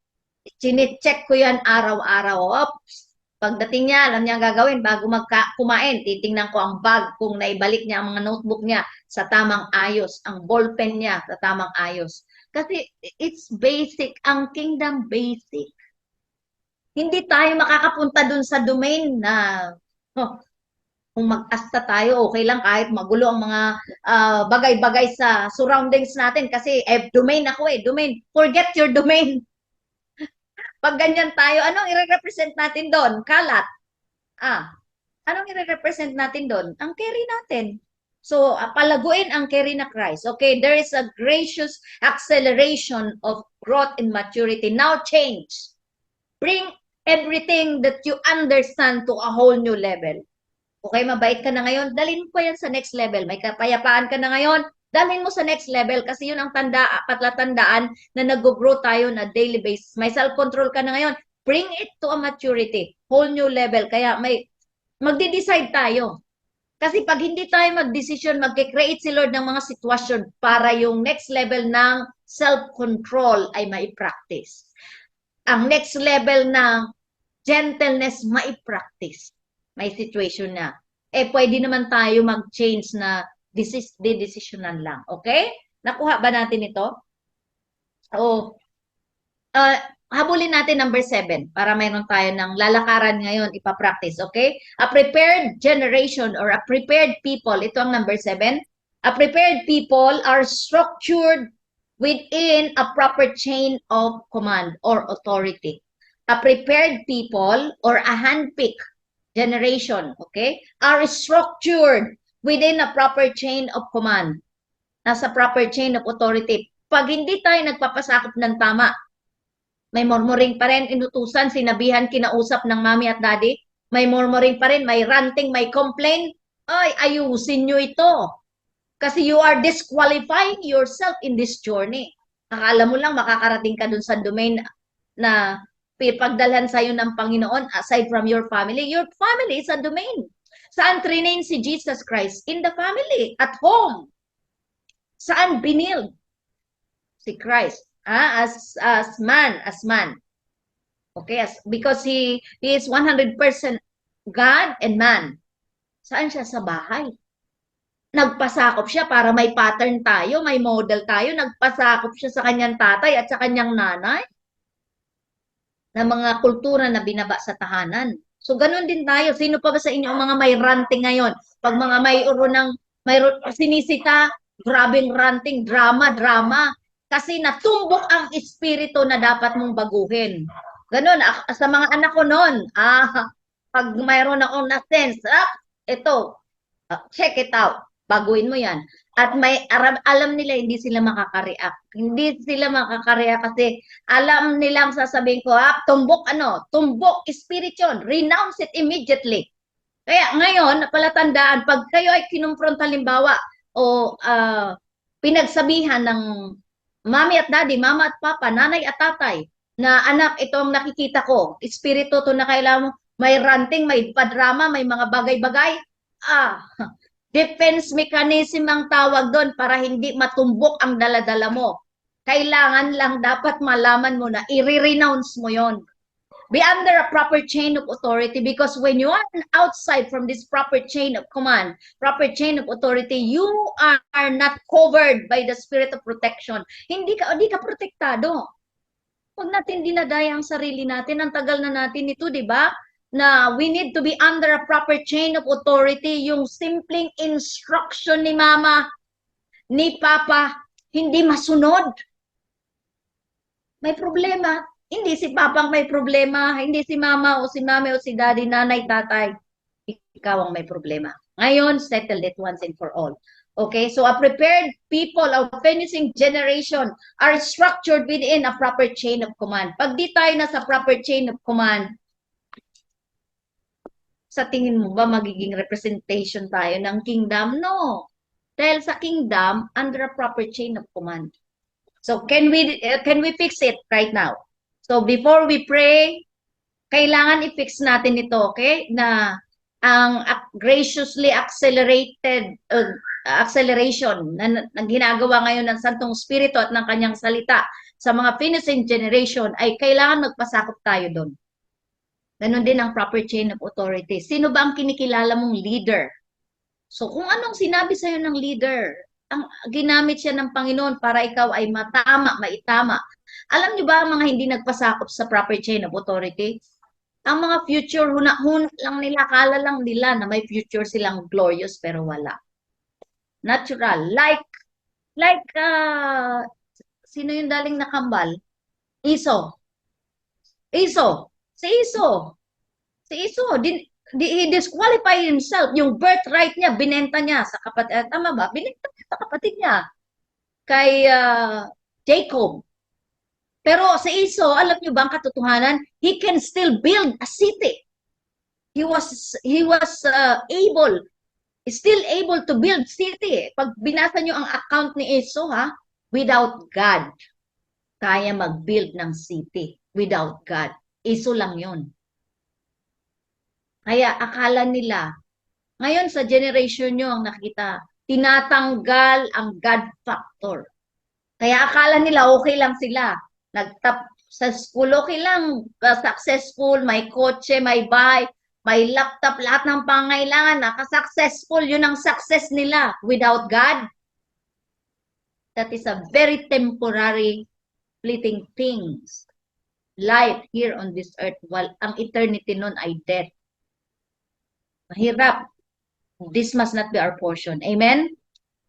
Speaker 1: Chine-check ko yan araw-araw. Oops. Pagdating niya, alam niya ang gagawin. Bago kumain, titingnan ko ang bag kung naibalik niya ang mga notebook niya sa tamang ayos, ang ballpen niya sa tamang ayos. Kasi it's basic, ang kingdom basic. Hindi tayo makakapunta dun sa domain na kung mag-asta tayo, okay lang kahit magulo ang mga bagay-bagay sa surroundings natin kasi domain ako domain. Forget your domain. Pag ganyan tayo, anong i-represent natin doon? Kalat. Anong i-represent natin doon? Ang carry natin. So, palaguin ang carry na Christ. Okay, there is a gracious acceleration of growth and maturity. Now change. Bring everything that you understand to a whole new level. Okay, mabait ka na ngayon, dalhin ko yan sa next level. May kapayapaan ka na ngayon, dalhin mo sa next level kasi yun ang patlatandaan na nag-grow tayo na daily basis. May self-control ka na ngayon, bring it to a maturity, whole new level. Kaya magde-decide tayo. Kasi pag hindi tayo mag-decision, mag-create si Lord ng mga sitwasyon para yung next level ng self-control ay mai-practice. Ang next level ng gentleness mai-practice. May situation na. Pwede naman tayo mag-change na decisionan lang. Okay? Nakuha ba natin ito? Habulin natin number 7 para mayroon tayo ng lalakaran ngayon ipapractice. Okay? A prepared generation or a prepared people. Ito ang number 7. A prepared people are structured within a proper chain of command or authority. A prepared people or a handpicked generation, okay, are structured within a proper chain of command. Nasa proper chain of authority. Pag hindi tayo nagpapasakop ng tama, may murmuring pa rin, inutusan, sinabihan, kinausap ng mami at daddy, may murmuring pa rin, may ranting, may complaint, ay, ayusin nyo ito. Kasi you are disqualifying yourself in this journey. Akala mo lang makakarating ka dun sa domain na pagdalhan sa'yo ng Panginoon aside from your family is a domain. Saan trinain si Jesus Christ? In the family, at home. Saan binild si Christ? As man. Okay, because he is 100% God and man. Saan siya? Sa bahay. Nagpasakop siya para may pattern tayo, may model tayo. Nagpasakop siya sa kanyang tatay at sa kanyang nanay na mga kultura na binaba sa tahanan. So, ganun din tayo. Sino pa ba sa inyo ang mga may ranting ngayon? Pag mga may sinisita, grabing ranting, drama. Kasi natumbok ang espiritu na dapat mong baguhin. Ganun, sa mga anak ko noon, pag mayroon akong na-sense, ito, check it out. baguhin mo yan. At alam nila hindi sila makaka-react. Hindi sila makaka-react kasi alam nilang sasabihin ko, tumbok tumbok spirit yun. Renounce it immediately. Kaya ngayon, palatandaan, pag kayo ay kinumpronta halimbawa o pinagsabihan ng mami at daddy, mama at papa, nanay at tatay, na anak, ito ang nakikita ko, espiritu to na kailangan mo, may ranting, may padrama, may mga bagay-bagay, defense mechanism ang tawag doon para hindi matumbok ang daladala mo. Kailangan lang dapat malaman mo na i-renounce mo yon. Be under a proper chain of authority, because when you are outside from this proper chain of command, proper chain of authority, you are not covered by the spirit of protection. Hindi ka protektado. Huwag natin dinadaya ang sarili natin. Ang tagal na natin ito, di ba? Na we need to be under a proper chain of authority. Yung simpleng instruction ni mama, ni papa, hindi masunod. May problema. Hindi si papang may problema, hindi si mama o si mami o si daddy, nanay, tatay. Ikaw ang may problema. Ngayon, settle it once and for all. Okay, so a prepared people, a finishing generation are structured within a proper chain of command. Pag di tayo na sa proper chain of command, sa tingin mo ba magiging representation tayo ng kingdom? No. Dahil sa kingdom, under a proper chain of command. So can we fix it right now? So before we pray, kailangan i-fix natin ito, okay? Na ang graciously accelerated acceleration na ginagawa ngayon ng Santong Espiritu at ng kanyang salita sa mga finishing generation ay kailangan magpasakop tayo doon. Ganon din ang proper chain of authority. Sino ba ang kinikilala mong leader? So kung anong sinabi sa'yo ng leader, ang ginamit siya ng Panginoon para ikaw ay maitama. Alam niyo ba ang mga hindi nagpasakop sa proper chain of authority? Ang mga future, hunahun lang nila, akala lang nila na may future silang glorious pero wala. Natural. Like, sino yung daling nakambal? Iso. Si Iso, he disqualified himself. Yung birthright niya, binenta niya sa kapatid. Tama ba? Binenta niya sa kapatid niya. Kay Jacob. Pero sa Iso, alam niyo ba ang katotohanan? He can still build a city. He was still able to build city. Pag binasa niyo ang account ni Iso, without God, kaya mag-build ng city. Without God. Iso lang yun. Kaya akala nila, ngayon sa generation nyo ang nakita, tinatanggal ang God factor. Kaya akala nila okay lang sila. Sa school okay lang, successful, may kotse, may bahay, may laptop, lahat ng pangailangan, naka-successful, yun ang success nila. Without God, that is a very temporary fleeting things. Life here on this earth, while ang eternity nun ay death. Mahirap. This must not be our portion. Amen?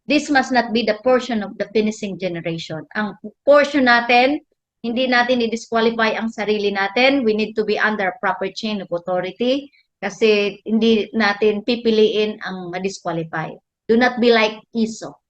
Speaker 1: This must not be the portion of the finishing generation. Ang portion natin, hindi natin i-disqualify ang sarili natin. We need to be under a proper chain of authority kasi hindi natin pipiliin ang ma-disqualify. Do not be like Iso.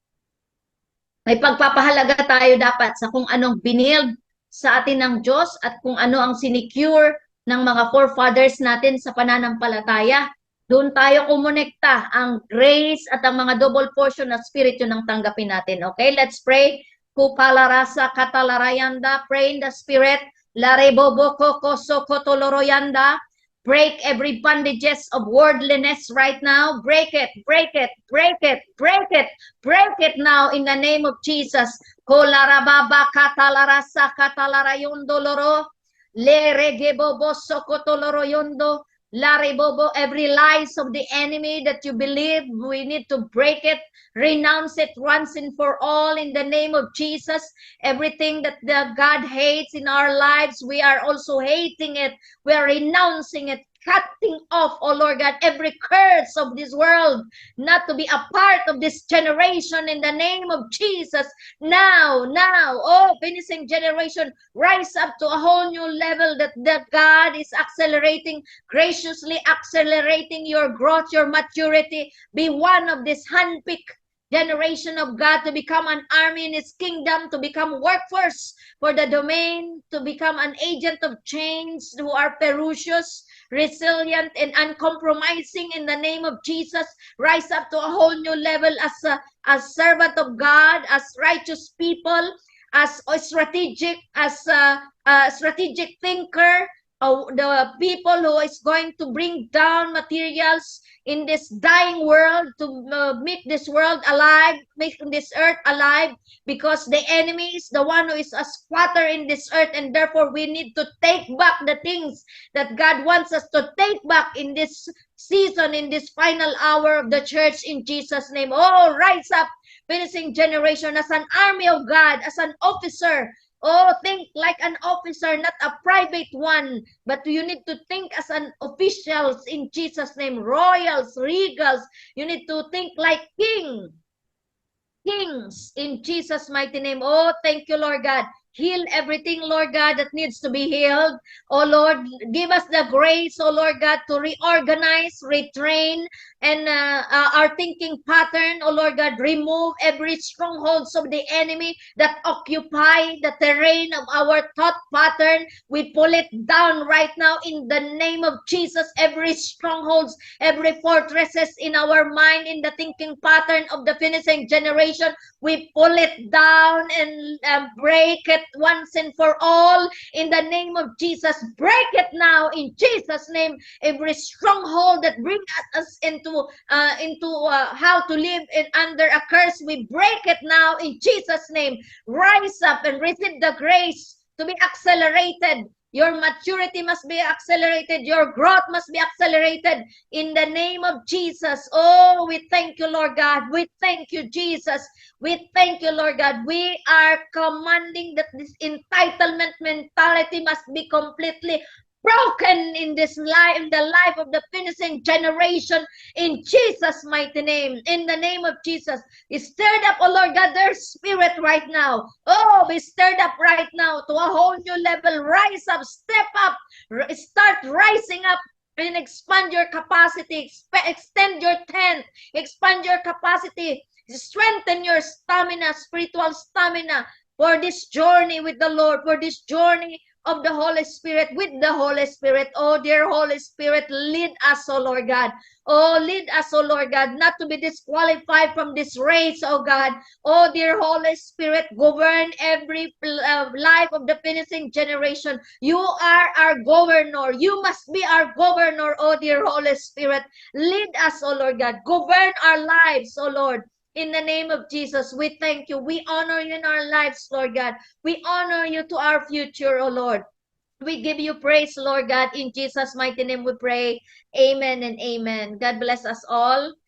Speaker 1: May pagpapahalaga tayo dapat sa kung anong binild sa atin ng Diyos at kung ano ang sinecure ng mga forefathers natin sa pananampalataya. Doon tayo kumonekta ang grace at ang mga double portion na spirito ng tanggapin natin. Okay, let's pray. Kupalarasa katalarayanda, pray in the spirit. Larebobo koko sokotoloroyanda. Break every bondages of worldliness right now. Break it, break it, break it, break it, break it now in the name of Jesus. Kolarababa katalarasa katalarayundo loro. Leregebobo sokotoloroyondo. Laribobo, every lies of the enemy that you believe, we need to break it, renounce it once and for all in the name of Jesus. Everything that God hates in our lives, we are also hating it. We are renouncing it, cutting off, oh Lord God, every curse of this world, not to be a part of this generation in the name of Jesus. Now, oh, finishing generation, rise up to a whole new level that God is accelerating, graciously accelerating your growth, your maturity. Be one of this handpicked generation of God to become an army in His kingdom, to become workforce for the domain, to become an agent of change who are ferocious, resilient, and uncompromising in the name of Jesus. Rise up to a whole new level as servant of God, as righteous people, as a strategic thinker, the people who is going to bring down materials in this dying world to make this world alive, make this earth alive, because the enemy is the one who is a squatter in this earth, and therefore we need to take back the things that God wants us to take back in this season, in this final hour of the church, in Jesus' name. Oh, rise up, finishing generation, as an army of God, as an officer. Oh, think like an officer, not a private one, but you need to think as an officials in Jesus' name, royals, regals. You need to think like kings in Jesus' mighty name. Oh, thank you, Lord God. Heal everything, Lord God, that needs to be healed. Oh, Lord, give us the grace, oh, Lord God, to reorganize, retrain, and our thinking pattern. Oh, Lord God, remove every strongholds of the enemy that occupy the terrain of our thought pattern. We pull it down right now in the name of Jesus. Every strongholds, every fortresses in our mind, in the thinking pattern of the finishing generation, we pull it down and break it once and for all in the name of Jesus. Break it now in Jesus' name. Every stronghold that brings us into how to live under a curse, we break it now in Jesus' name. Rise up and receive the grace to be accelerated. Your maturity must be accelerated. Your growth must be accelerated in the name of Jesus. Oh, we thank you, Lord God. We thank you, Jesus. We thank you, Lord God. We are commanding that this entitlement mentality must be completely broken in this life, in the life of the finishing generation, in Jesus' mighty name. In the name of Jesus, stirred up, oh Lord God, their spirit right now. Oh, be stirred up right now to a whole new level. Rise up, step up, start rising up and expand your capacity, extend your tent, expand your capacity, strengthen your stamina, spiritual stamina for this journey with the Lord, for this journey of the Holy Spirit, with the Holy Spirit. Oh, dear Holy Spirit, lead us, oh Lord God. Oh, lead us, oh Lord God, not to be disqualified from this race, oh God. Oh, dear Holy Spirit, govern every life of the finishing generation. You are our governor. You must be our governor, oh dear Holy Spirit. Lead us, oh Lord God. Govern our lives, oh Lord. In the name of Jesus, we thank you. We honor you in our lives, Lord God. We honor you to our future, oh Lord. We give you praise, Lord God. In Jesus' mighty name we pray. Amen and amen. God bless us all.